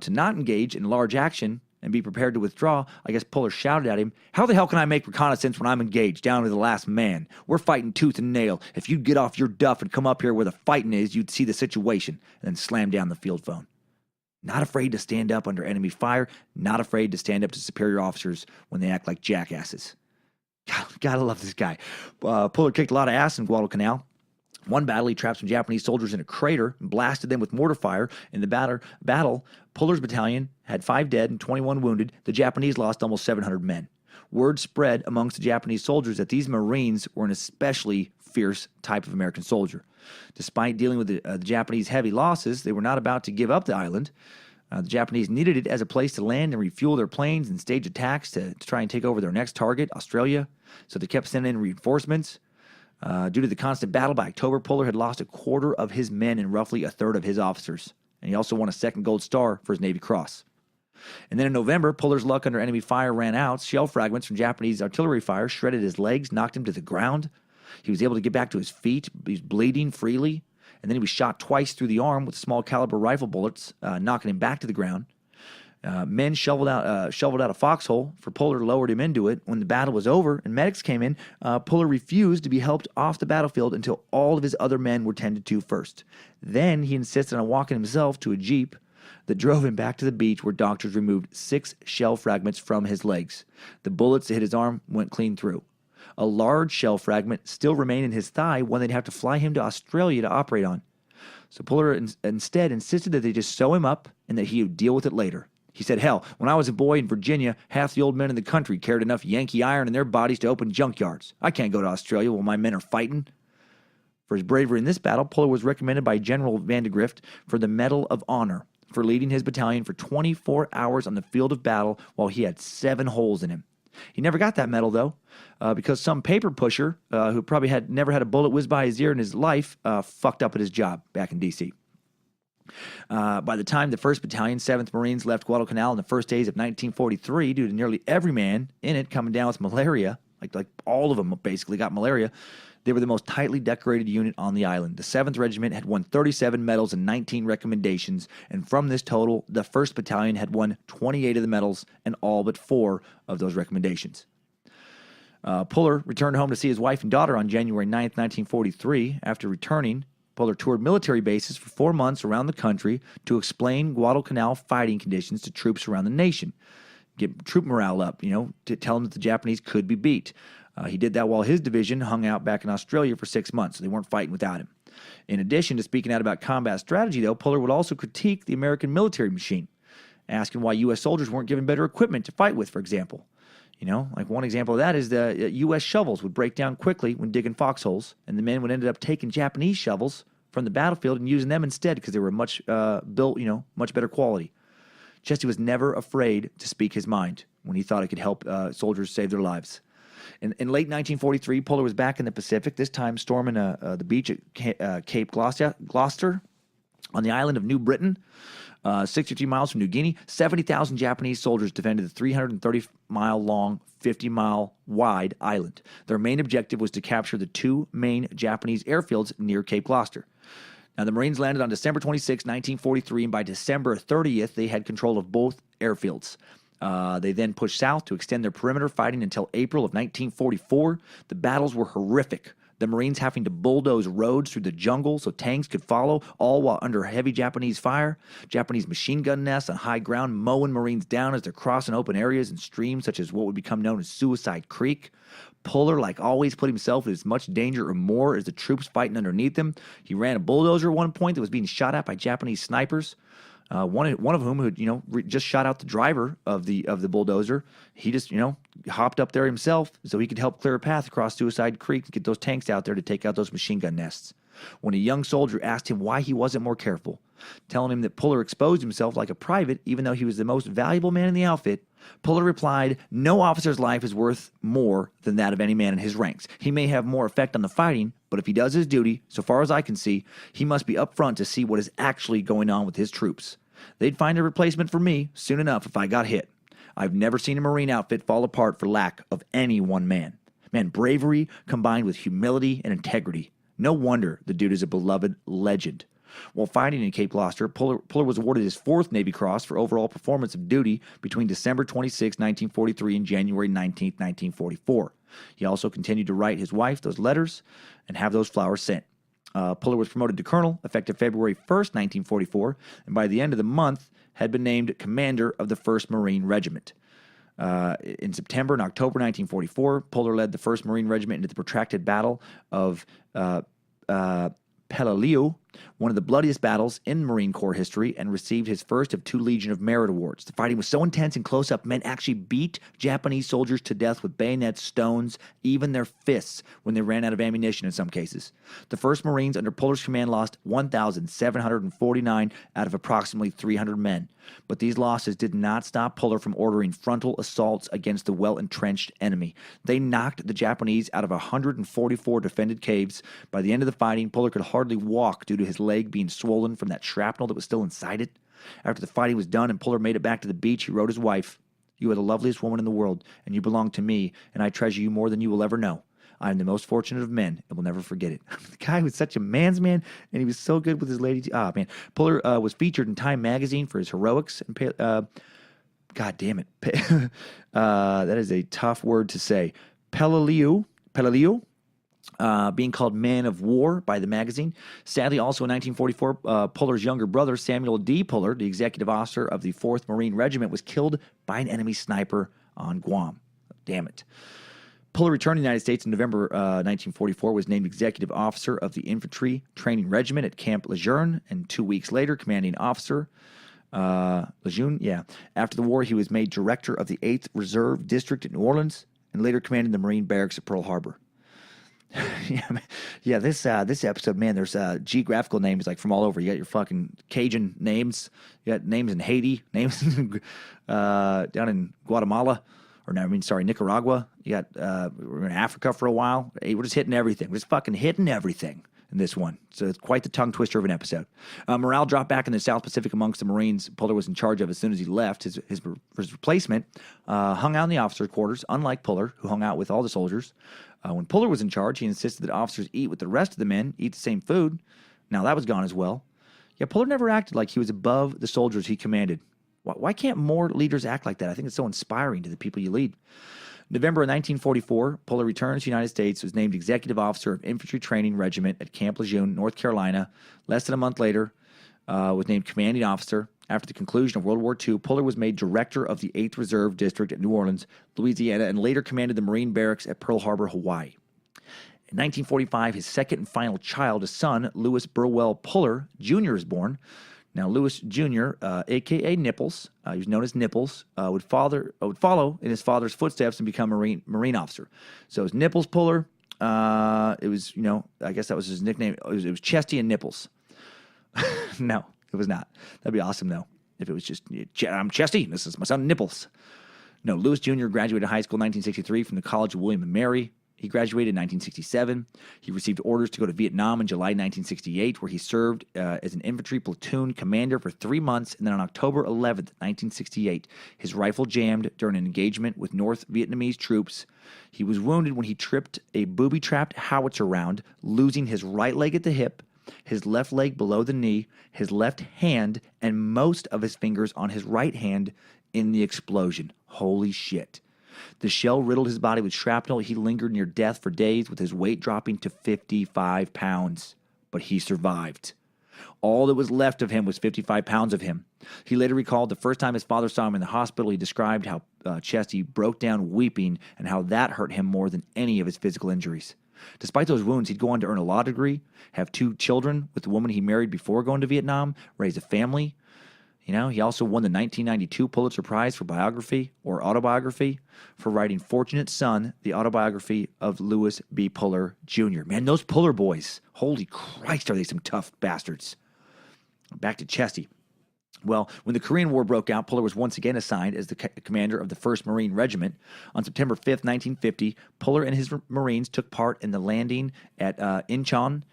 to not engage in large action and be prepared to withdraw, I guess Puller shouted at him, "How the hell can I make reconnaissance when I'm engaged, down to the last man? We're fighting tooth and nail. If you'd get off your duff and come up here where the fighting is, you'd see the situation," and then slam down the field phone. Not afraid to stand up under enemy fire, not afraid to stand up to superior officers when they act like jackasses. Gotta love this guy. Puller kicked a lot of ass in Guadalcanal. One battle, he trapped some Japanese soldiers in a crater and blasted them with mortar fire. In the battle, Puller's battalion had 5 dead and 21 wounded. The Japanese lost almost 700 men. Word spread amongst the Japanese soldiers that these Marines were an especially fierce type of American soldier. Despite dealing with the Japanese heavy losses, they were not about to give up the island. The Japanese needed it as a place to land and refuel their planes and stage attacks to try and take over their next target, Australia. So they kept sending in reinforcements. Due to the constant battle, by October, Puller had lost a quarter of his men and roughly a third of his officers. And he also won a second gold star for his Navy Cross. And then in November, Puller's luck under enemy fire ran out. Shell fragments from Japanese artillery fire shredded his legs, knocked him to the ground. He was able to get back to his feet. He was bleeding freely. And then he was shot twice through the arm with small caliber rifle bullets, knocking him back to the ground. Men shoveled out a foxhole for Puller, lowered him into it. When the battle was over and medics came in, Puller refused to be helped off the battlefield until all of his other men were tended to first. Then he insisted on walking himself to a jeep that drove him back to the beach where doctors removed 6 shell fragments from his legs. The bullets that hit his arm went clean through. A large shell fragment still remained in his thigh, one they'd have to fly him to Australia to operate on. So Puller instead insisted that they just sew him up and that he would deal with it later. He said, hell, when I was a boy in Virginia, half the old men in the country carried enough Yankee iron in their bodies to open junkyards. I can't go to Australia while my men are fighting. For his bravery in this battle, Puller was recommended by General Vandegrift for the Medal of Honor for leading his battalion for 24 hours on the field of battle while he had 7 holes in him. He never got that medal, though, because some paper pusher who probably had never had a bullet whiz by his ear in his life fucked up at his job back in D.C. By the time the 1st Battalion, 7th Marines left Guadalcanal in the first days of 1943, due to nearly every man in it coming down with malaria, like all of them basically got malaria, they were the most tightly decorated unit on the island. The 7th Regiment had won 37 medals and 19 recommendations, and from this total, the 1st Battalion had won 28 of the medals and all but 4 of those recommendations. Puller returned home to see his wife and daughter on January 9th, 1943. After returning, Puller toured military bases for 4 months around the country to explain Guadalcanal fighting conditions to troops around the nation, get troop morale up, to tell them that the Japanese could be beat. He did that while his division hung out back in Australia for 6 months, so they weren't fighting without him. In addition to speaking out about combat strategy, though, Puller would also critique the American military machine, asking why U.S. soldiers weren't given better equipment to fight with, for example. Like one example of that is the U.S. shovels would break down quickly when digging foxholes, and the men would end up taking Japanese shovels from the battlefield and using them instead because they were much built, much better quality. Chesty was never afraid to speak his mind when he thought it could help soldiers save their lives. In late 1943, Puller was back in the Pacific, this time storming the beach at Cape Gloucester on the island of New Britain, 63 miles from New Guinea. 70,000 Japanese soldiers defended the 330-mile-long, 50-mile-wide island. Their main objective was to capture the 2 main Japanese airfields near Cape Gloucester. Now, the Marines landed on December 26, 1943, and by December 30th, they had control of both airfields. They then pushed south to extend their perimeter fighting until April of 1944. The battles were horrific. The Marines having to bulldoze roads through the jungle so tanks could follow, all while under heavy Japanese fire. Japanese machine gun nests on high ground mowing Marines down as they're crossing open areas and streams such as what would become known as Suicide Creek. Puller, like always, put himself in as much danger or more as the troops fighting underneath him. He ran a bulldozer at one point that was being shot at by Japanese snipers. One of whom who just shot out the driver of the bulldozer. He just hopped up there himself so he could help clear a path across Suicide Creek and get those tanks out there to take out those machine gun nests. When a young soldier asked him why he wasn't more careful, telling him that Puller exposed himself like a private even though he was the most valuable man in the outfit, Puller replied, "No officer's life is worth more than that of any man in his ranks. He may have more effect on the fighting, but if he does his duty, so far as I can see, he must be up front to see what is actually going on with his troops. They'd find a replacement for me soon enough if I got hit. I've never seen a Marine outfit fall apart for lack of any one man. Man, bravery combined with humility and integrity. No wonder the dude is a beloved legend." While fighting in Cape Gloucester, Puller was awarded his 4th Navy Cross for overall performance of duty between December 26, 1943 and January 19, 1944. He also continued to write his wife those letters and have those flowers sent. Puller was promoted to colonel effective February 1st, 1944, and by the end of the month had been named commander of the 1st Marine Regiment. In September and October 1944, Puller led the 1st Marine Regiment into the protracted Battle of Peleliu, one of the bloodiest battles in Marine Corps history, and received his first of 2 Legion of Merit awards. The fighting was so intense and close up, men actually beat Japanese soldiers to death with bayonets, stones, even their fists when they ran out of ammunition in some cases. The 1st Marines under Puller's command lost 1,749 out of approximately 300 men. But these losses did not stop Puller from ordering frontal assaults against the well-entrenched enemy. They knocked the Japanese out of 144 defended caves. By the end of the fighting, Puller could hardly walk due to his leg being swollen from that shrapnel that was still inside it. After the fighting was done and Puller made it back to the beach, he wrote his wife, "You are the loveliest woman in the world, and you belong to me, and I treasure you more than you will ever know. I am the most fortunate of men and will never forget it." The guy was such a man's man, and he was so good with his lady. Man. Puller was featured in Time magazine for his heroics. And God damn it. That is a tough word to say. Peleliu, being called Man of War by the magazine. Sadly, also in 1944, Puller's younger brother, Samuel D. Puller, the executive officer of the 4th Marine Regiment, was killed by an enemy sniper on Guam. Damn it. Puller returned to the United States in November 1944, was named executive officer of the Infantry Training Regiment at Camp Lejeune, and 2 weeks later, commanding officer. Lejeune, yeah. After the war, he was made director of the 8th Reserve District at New Orleans, and later commanded the Marine barracks at Pearl Harbor. yeah. This episode, man, there's geographical names like from all over. You got your fucking Cajun names. You got names in Haiti, names down in Guatemala, Nicaragua. You got we're in Africa for a while. Hey, we're just hitting everything. We're just fucking hitting everything in this one. So it's quite the tongue twister of an episode. Morale dropped back in the South Pacific amongst the Marines Puller was in charge of as soon as he left. His replacement hung out in the officers' quarters, unlike Puller, who hung out with all the soldiers. When Puller was in charge, he insisted that officers eat with the rest of the men, eat the same food. Now that was gone as well. Yeah, Puller never acted like he was above the soldiers he commanded. Why can't more leaders act like that? I think it's so inspiring to the people you lead. November of 1944, Puller returned to the United States, was named executive officer of Infantry Training Regiment at Camp Lejeune, North Carolina. Less than a month later, was named commanding officer. After the conclusion of World War II, Puller was made director of the 8th Reserve District at New Orleans, Louisiana, and later commanded the Marine barracks at Pearl Harbor, Hawaii. In 1945, his second and final child, a son, Lewis Burwell Puller Jr., is born. Now, Lewis Jr., a.k.a. Nipples, he was known as Nipples, would follow in his father's footsteps and become a Marine officer. So it was Nipples Puller. It was, I guess that was his nickname. It was Chesty and Nipples. No, it was not. That'd be awesome, though, if it was just, I'm Chesty, this is my son Nipples. No, Lewis Jr. graduated high school in 1963 from the College of William and Mary. He graduated in 1967. He received orders to go to Vietnam in July 1968, where he served as an infantry platoon commander for 3 months. And then on October 11th, 1968, his rifle jammed during an engagement with North Vietnamese troops. He was wounded when he tripped a booby-trapped howitzer round, losing his right leg at the hip, his left leg below the knee, his left hand, and most of his fingers on his right hand in the explosion. Holy shit. The shell riddled his body with shrapnel. He lingered near death for days with his weight dropping to 55 pounds. But he survived. All that was left of him was 55 pounds of him. He later recalled the first time his father saw him in the hospital, he described how Chesty broke down weeping and how that hurt him more than any of his physical injuries. Despite those wounds, he'd go on to earn a law degree, have 2 children with the woman he married before going to Vietnam, raise a family. He also won the 1992 Pulitzer Prize for biography or autobiography for writing Fortunate Son, the autobiography of Lewis B. Puller Jr. Man, those Puller boys, holy Christ, are they some tough bastards. Back to Chesty. Well, when the Korean War broke out, Puller was once again assigned as the commander of the 1st Marine Regiment. On September 5th, 1950, Puller and his Marines took part in the landing at Incheon,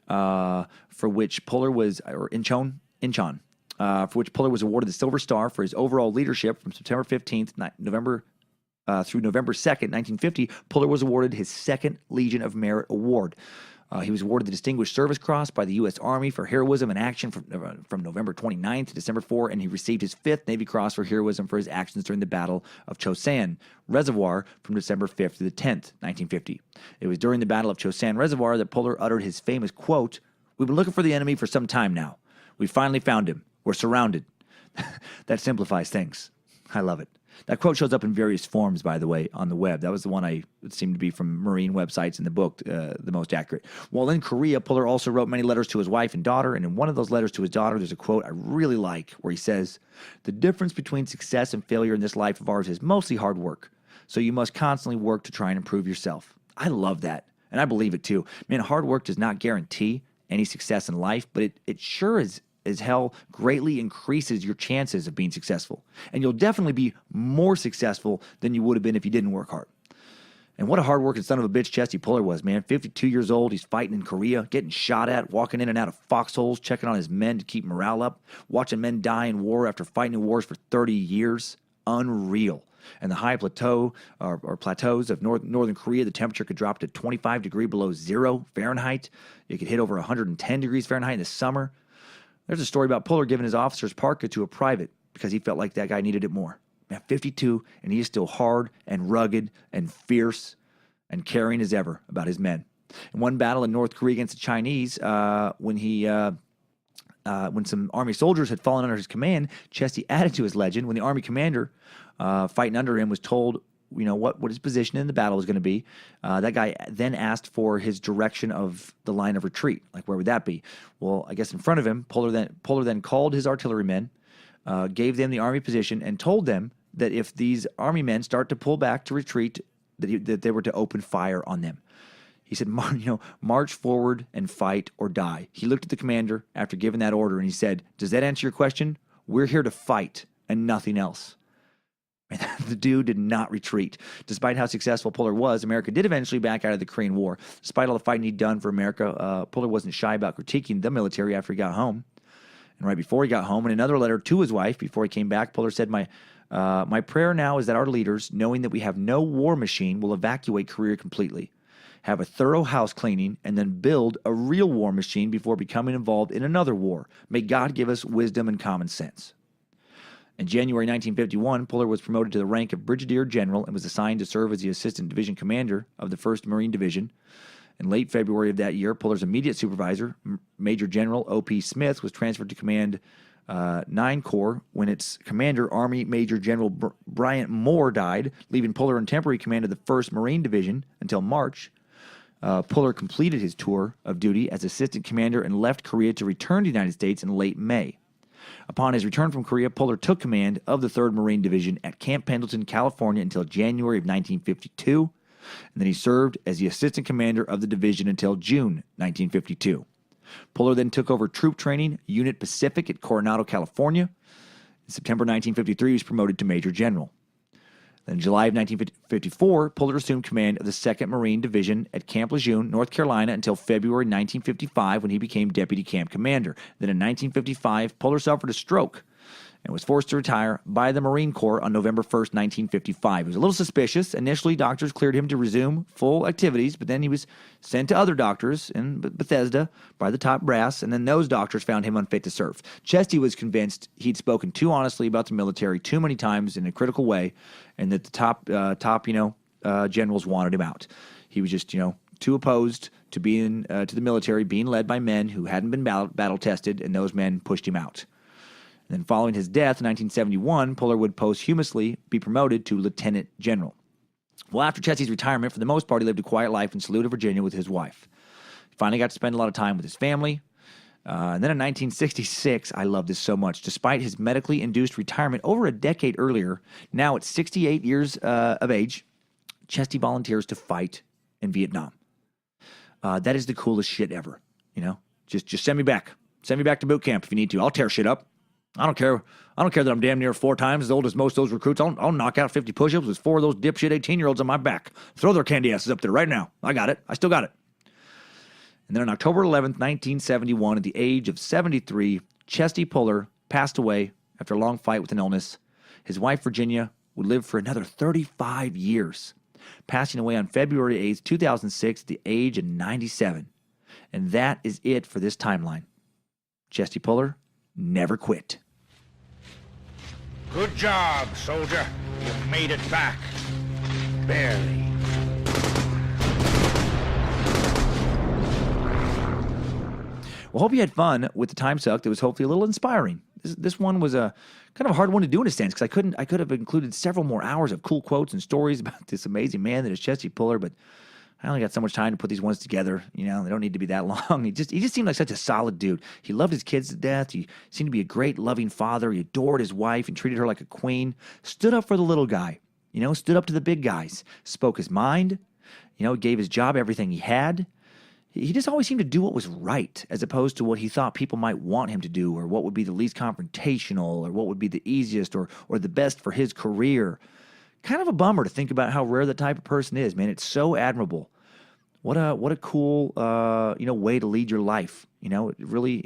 for which Puller was awarded the Silver Star for his overall leadership from September 15th, through November 2nd, 1950. Puller was awarded his 2nd Legion of Merit Award. He was awarded the Distinguished Service Cross by the U.S. Army for heroism in action from November 29th to December 4, and he received his 5th Navy Cross for heroism for his actions during the Battle of Chosin Reservoir from December 5th to the 10th, 1950. It was during the Battle of Chosin Reservoir that Puller uttered his famous quote, "We've been looking for the enemy for some time now. We finally found him. We're surrounded." That simplifies things. I love it. That quote shows up in various forms, by the way, on the web. That was the one it seemed to be from Marine websites in the book, the most accurate. While in Korea, Puller also wrote many letters to his wife and daughter, and in one of those letters to his daughter, there's a quote I really like where he says, "The difference between success and failure in this life of ours is mostly hard work, so you must constantly work to try and improve yourself." I love that, and I believe it too. Man, hard work does not guarantee any success in life, but it sure is as hell greatly increases your chances of being successful. And you'll definitely be more successful than you would have been if you didn't work hard. And what a hard-working son of a bitch Chesty Puller was, man. 52 years old, he's fighting in Korea, getting shot at, walking in and out of foxholes, checking on his men to keep morale up, watching men die in war after fighting in wars for 30 years. Unreal. And the high plateaus of northern Korea, the temperature could drop to 25 degrees below zero Fahrenheit. It could hit over 110 degrees Fahrenheit in the summer. There's a story about Puller giving his officer's parka to a private because he felt like that guy needed it more. Man, 52, and he is still hard and rugged and fierce and caring as ever about his men. In one battle in North Korea against the Chinese, when some Army soldiers had fallen under his command, Chesty added to his legend when the Army commander fighting under him was told what his position in the battle was going to be. That guy then asked for his direction of the line of retreat. Like, where would that be? Well, I guess in front of him, Puller then called his artillerymen, gave them the army position, and told them that if these army men start to pull back to retreat, that they were to open fire on them. He said, march forward and fight or die. He looked at the commander after giving that order, and he said, does that answer your question? We're here to fight and nothing else. And the dude did not retreat. Despite how successful Puller was, America did eventually back out of the Korean War. Despite all the fighting he'd done for America, Puller wasn't shy about critiquing the military after he got home. And right before he got home, in another letter to his wife before he came back, Puller said, my prayer now is that our leaders, knowing that we have no war machine, will evacuate Korea completely, have a thorough house cleaning, and then build a real war machine before becoming involved in another war. May God give us wisdom and common sense. In January 1951, Puller was promoted to the rank of Brigadier General and was assigned to serve as the Assistant Division Commander of the 1st Marine Division. In late February of that year, Puller's immediate supervisor, Major General O.P. Smith, was transferred to command 9 Corps when its commander, Army Major General Bryant Moore, died, leaving Puller in temporary command of the 1st Marine Division until March. Puller completed his tour of duty as assistant commander and left Korea to return to the United States in late May. Upon his return from Korea, Puller took command of the 3rd Marine Division at Camp Pendleton, California until January of 1952, and then he served as the assistant commander of the division until June 1952. Puller then took over troop training, Unit Pacific at Coronado, California. In September 1953, he was promoted to Major General. Then in July of 1954, Puller assumed command of the 2nd Marine Division at Camp Lejeune, North Carolina, until February 1955 when he became Deputy Camp Commander. Then in 1955, Puller suffered a stroke and was forced to retire by the Marine Corps on November 1st, 1955. He was a little suspicious. Initially, doctors cleared him to resume full activities, but then he was sent to other doctors in Bethesda by the top brass, and then those doctors found him unfit to serve. Chesty was convinced he'd spoken too honestly about the military too many times in a critical way, and that the top generals wanted him out. He was just, too opposed to being to the military being led by men who hadn't been battle tested, and those men pushed him out. And then following his death in 1971, Puller would posthumously be promoted to lieutenant general. Well, after Chesty's retirement, for the most part, he lived a quiet life in Saluda, Virginia with his wife. He finally got to spend a lot of time with his family. And then in 1966, I love this so much, despite his medically induced retirement over a decade earlier, now at 68 years of age, Chesty volunteers to fight in Vietnam. That is the coolest shit ever, Just send me back. Send me back to boot camp if you need to. I'll tear shit up. I don't care that I'm damn near 4 times as old as most of those recruits. I'll knock out 50 push-ups with 4 of those dipshit 18-year-olds on my back. Throw their candy asses up there right now. I got it. I still got it. And then on October 11th, 1971, at the age of 73, Chesty Puller passed away after a long fight with an illness. His wife, Virginia, would live for another 35 years, passing away on February 8th, 2006, at the age of 97. And that is it for this timeline. Chesty Puller never quit. Good job, soldier. You made it back. Barely. Well, hope you had fun with the Timesuck. That was hopefully a little inspiring. This one was a kind of a hard one to do in a sense, because I could have included several more hours of cool quotes and stories about this amazing man that is Chesty Puller, but I only got so much time to put these ones together. They don't need to be that long. He just seemed like such a solid dude. He loved his kids to death. He seemed to be a great, loving father. He adored his wife and treated her like a queen. Stood up for the little guy. Stood up to the big guys. Spoke his mind. Gave his job everything he had. He just always seemed to do what was right, as opposed to what he thought people might want him to do, or what would be the least confrontational, or what would be the easiest, or the best for his career. Kind of a bummer to think about how rare that type of person is, man. It's so admirable. What a cool way to lead your life. It really,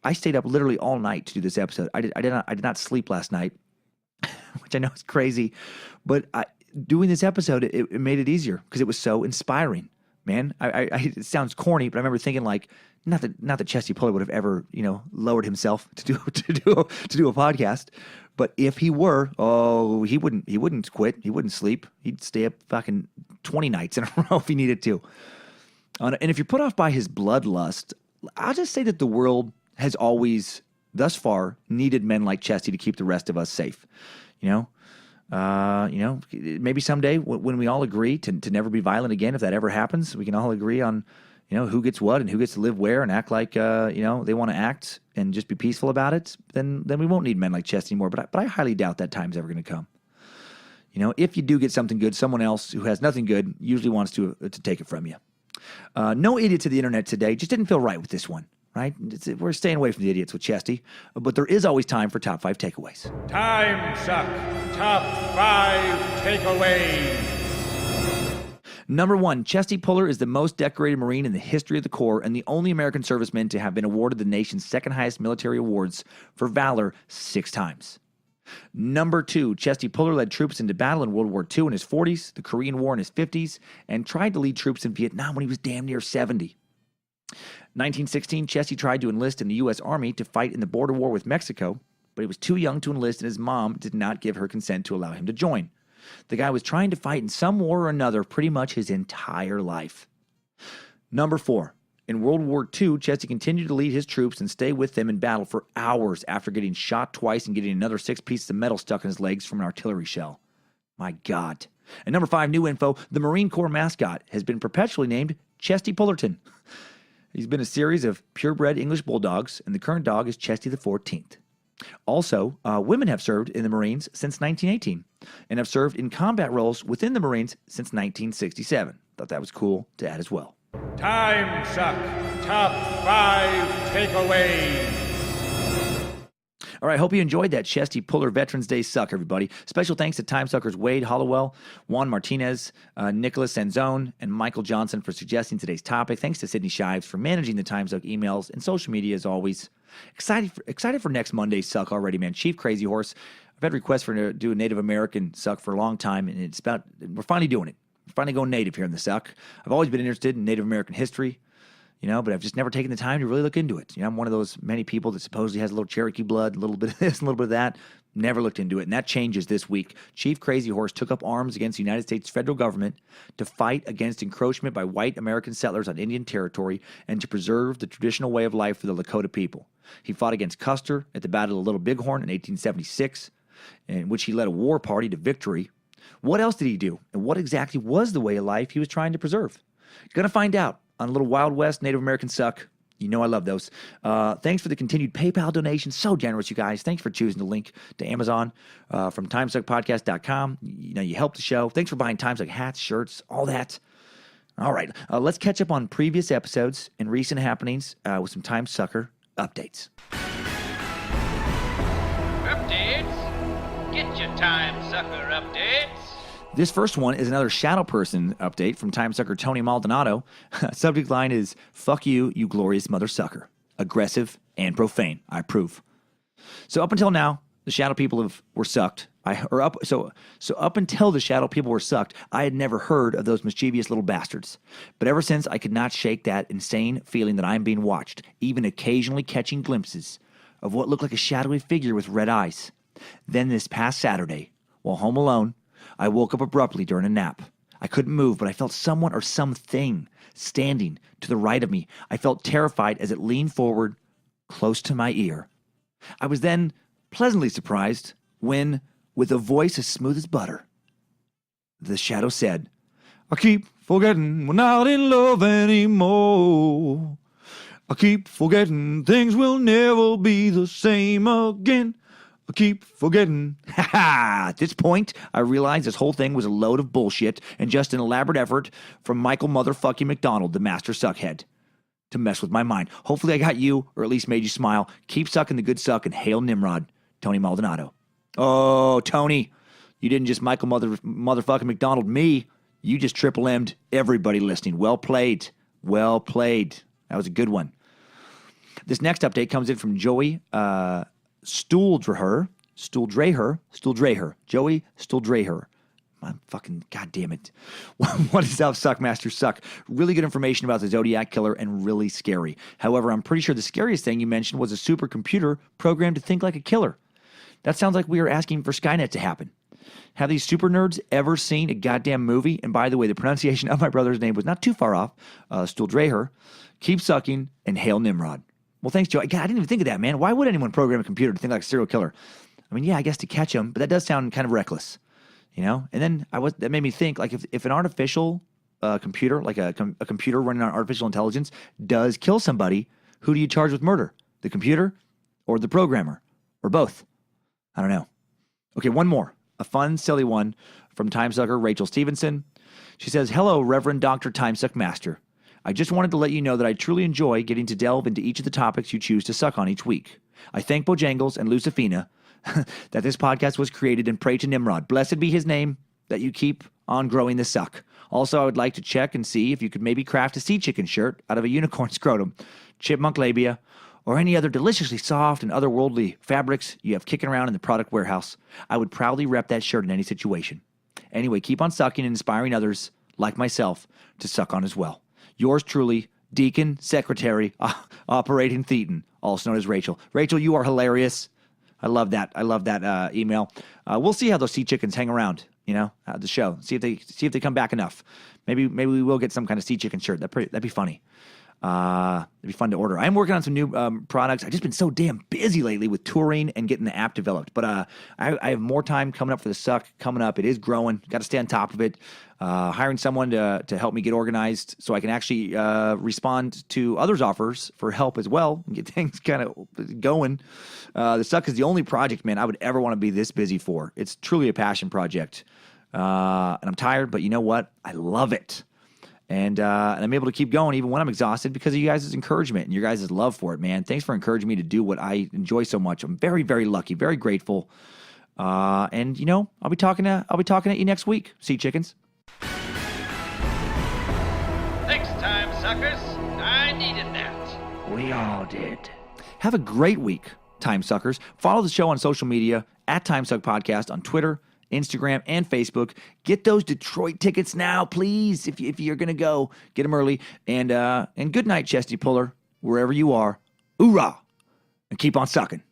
I stayed up literally all night to do this episode. I did not sleep last night, which I know is crazy, but doing this episode, it made it easier because it was so inspiring, man. It sounds corny, but I remember thinking not that Chesty Puller would have ever, lowered himself to do a podcast. But if he were, he wouldn't quit. He wouldn't sleep. He'd stay up fucking 20 nights in a row if he needed to. And if you're put off by his bloodlust, I'll just say that the world has always, thus far, needed men like Chesty to keep the rest of us safe. Maybe someday when we all agree to never be violent again, if that ever happens, we can all agree on, who gets what and who gets to live where and act like, they want to act and just be peaceful about it. Then we won't need men like Chesty anymore. But I highly doubt that time's ever going to come. If you do get something good, someone else who has nothing good usually wants to take it from you. No idiots of the internet today. Just didn't feel right with this one. Right? We're staying away from the idiots with Chesty, but there is always time for top 5 takeaways. Timesuck Top 5 Takeaways. Number 1, Chesty Puller is the most decorated Marine in the history of the Corps and the only American serviceman to have been awarded the nation's second highest military awards for valor 6 times. Number 2, Chesty Puller led troops into battle in World War II in his 40s, the Korean War in his 50s, and tried to lead troops in Vietnam when he was damn near 70. 1916, Chesty tried to enlist in the U.S. Army to fight in the border war with Mexico, but he was too young to enlist and his mom did not give her consent to allow him to join. The guy was trying to fight in some war or another pretty much his entire life. Number 4, in World War II, Chesty continued to lead his troops and stay with them in battle for hours after getting shot twice and getting another 6 pieces of metal stuck in his legs from an artillery shell. My God. And number 5, new info, the Marine Corps mascot has been perpetually named Chesty Pullerton. He's been a series of purebred English bulldogs, and the current dog is Chesty the 14th. Also, women have served in the Marines since 1918 and have served in combat roles within the Marines since 1967. Thought that was cool to add as well. Timesuck Top 5 Takeaways. All right, hope you enjoyed that Chesty Puller Veterans Day suck, everybody. Special thanks to Timesuckers Wade Hollowell, Juan Martinez, Nicholas Sanzone, and Michael Johnson for suggesting today's topic. Thanks to Sydney Shives for managing the Timesuck emails and social media as always. Excited for next Monday's suck already, man. Chief Crazy Horse. I've had requests to do a Native American suck for a long time, and we're finally doing it. We're finally going native here in the suck. I've always been interested in Native American history. But I've just never taken the time to really look into it. I'm one of those many people that supposedly has a little Cherokee blood, a little bit of this, a little bit of that. Never looked into it, and that changes this week. Chief Crazy Horse took up arms against the United States federal government to fight against encroachment by white American settlers on Indian territory and to preserve the traditional way of life for the Lakota people. He fought against Custer at the Battle of Little Bighorn in 1876, in which he led a war party to victory. What else did he do, and what exactly was the way of life he was trying to preserve? You're going to find out on a little Wild West Native American suck. I love those. Thanks for the continued PayPal donations. So generous, you guys. Thanks for choosing the link to Amazon from TimesuckPodcast.com. You help the show. Thanks for buying Timesuck hats, shirts, all that. All right, let's catch up on previous episodes and recent happenings with some Timesucker updates. Updates? Get your Timesucker updates. This first one is another Shadow Person update from Timesucker Tony Maldonado. Subject line is, "Fuck you, you glorious mother sucker. Aggressive and profane. I approve." So up until now, the Shadow people were sucked. So up until the Shadow people were sucked, I had never heard of those mischievous little bastards. But ever since, I could not shake that insane feeling that I'm being watched, even occasionally catching glimpses of what looked like a shadowy figure with red eyes. Then this past Saturday, while home alone, I woke up abruptly during a nap. I couldn't move, but I felt someone or something standing to the right of me. I felt terrified as it leaned forward close to my ear. I was then pleasantly surprised when, with a voice as smooth as butter, the shadow said, "I keep forgetting we're not in love anymore. I keep forgetting things will never be the same again. I keep forgetting." At this point, I realized this whole thing was a load of bullshit and just an elaborate effort from Michael motherfucking McDonald, the master suckhead, to mess with my mind. Hopefully I got you, or at least made you smile. Keep sucking the good suck and hail Nimrod, Tony Maldonado. Oh, Tony, you didn't just Michael motherfucking McDonald me. You just triple M'd everybody listening. Well played. Well played. That was a good one. This next update comes in from Joey Stuhldreher. Joey Stuhldreher. My fucking goddamn it. What is up, Suckmaster Suck? Really good information about the Zodiac Killer and really scary. However, I'm pretty sure the scariest thing you mentioned was a supercomputer programmed to think like a killer. That sounds like we are asking for Skynet to happen. Have these super nerds ever seen a goddamn movie? And by the way, the pronunciation of my brother's name was not too far off. Stuhldreher. Keep sucking and hail Nimrod. Well, thanks, Joe. God, I didn't even think of that, man. Why would anyone program a computer to think like a serial killer? I mean, yeah, I guess to catch him, but that does sound kind of reckless. you know? And then that made me think, like, if an artificial computer, like a computer running on artificial intelligence, does kill somebody, who do you charge with murder? The computer or the programmer? Or both? I don't know. Okay, one more. A fun, silly one from Timesucker Rachel Stevenson. She says, "Hello, Reverend Dr. Timesuck Master. I just wanted to let you know that I truly enjoy getting to delve into each of the topics you choose to suck on each week. I thank Bojangles and Lucifina that this podcast was created and pray to Nimrod. Blessed be his name that you keep on growing the suck. Also, I would like to check and see if you could maybe craft a sea chicken shirt out of a unicorn scrotum, chipmunk labia, or any other deliciously soft and otherworldly fabrics you have kicking around in the product warehouse. I would proudly rep that shirt in any situation. Anyway, keep on sucking and inspiring others, like myself, to suck on as well. Yours truly, Deacon Secretary Operating Thetan, also known as Rachel. Rachel, you are hilarious. I love that. I love that email. We'll see how those sea chickens hang around, you know, the show. See if they come back enough. Maybe we will get some kind of sea chicken shirt. That'd be funny. It'd be fun to order. I'm working on some new products. I've just been so damn busy lately with touring and getting the app developed. But I have more time coming up for the suck coming up. It is growing. Got to stay on top of it. Hiring someone to help me get organized so I can actually respond to others' offers for help as well and get things kind of going. The suck is the only project, man, I would ever want to be this busy for. It's truly a passion project. And I'm tired, but you know what? I love it. And I'm able to keep going even when I'm exhausted because of you guys' encouragement and your guys' love for it, man. Thanks for encouraging me to do what I enjoy so much. I'm very, very lucky, very grateful. And you know, I'll be talking at you next week. See you, chickens. Next time, suckers. I needed that. We all did. Have a great week, Time Suckers. Follow the show on social media at Timesuck Podcast on Twitter, Instagram, and Facebook. Get those Detroit tickets now, please. If you're going to go, get them early. And good night, Chesty Puller, wherever you are. Hoorah! And keep on sucking.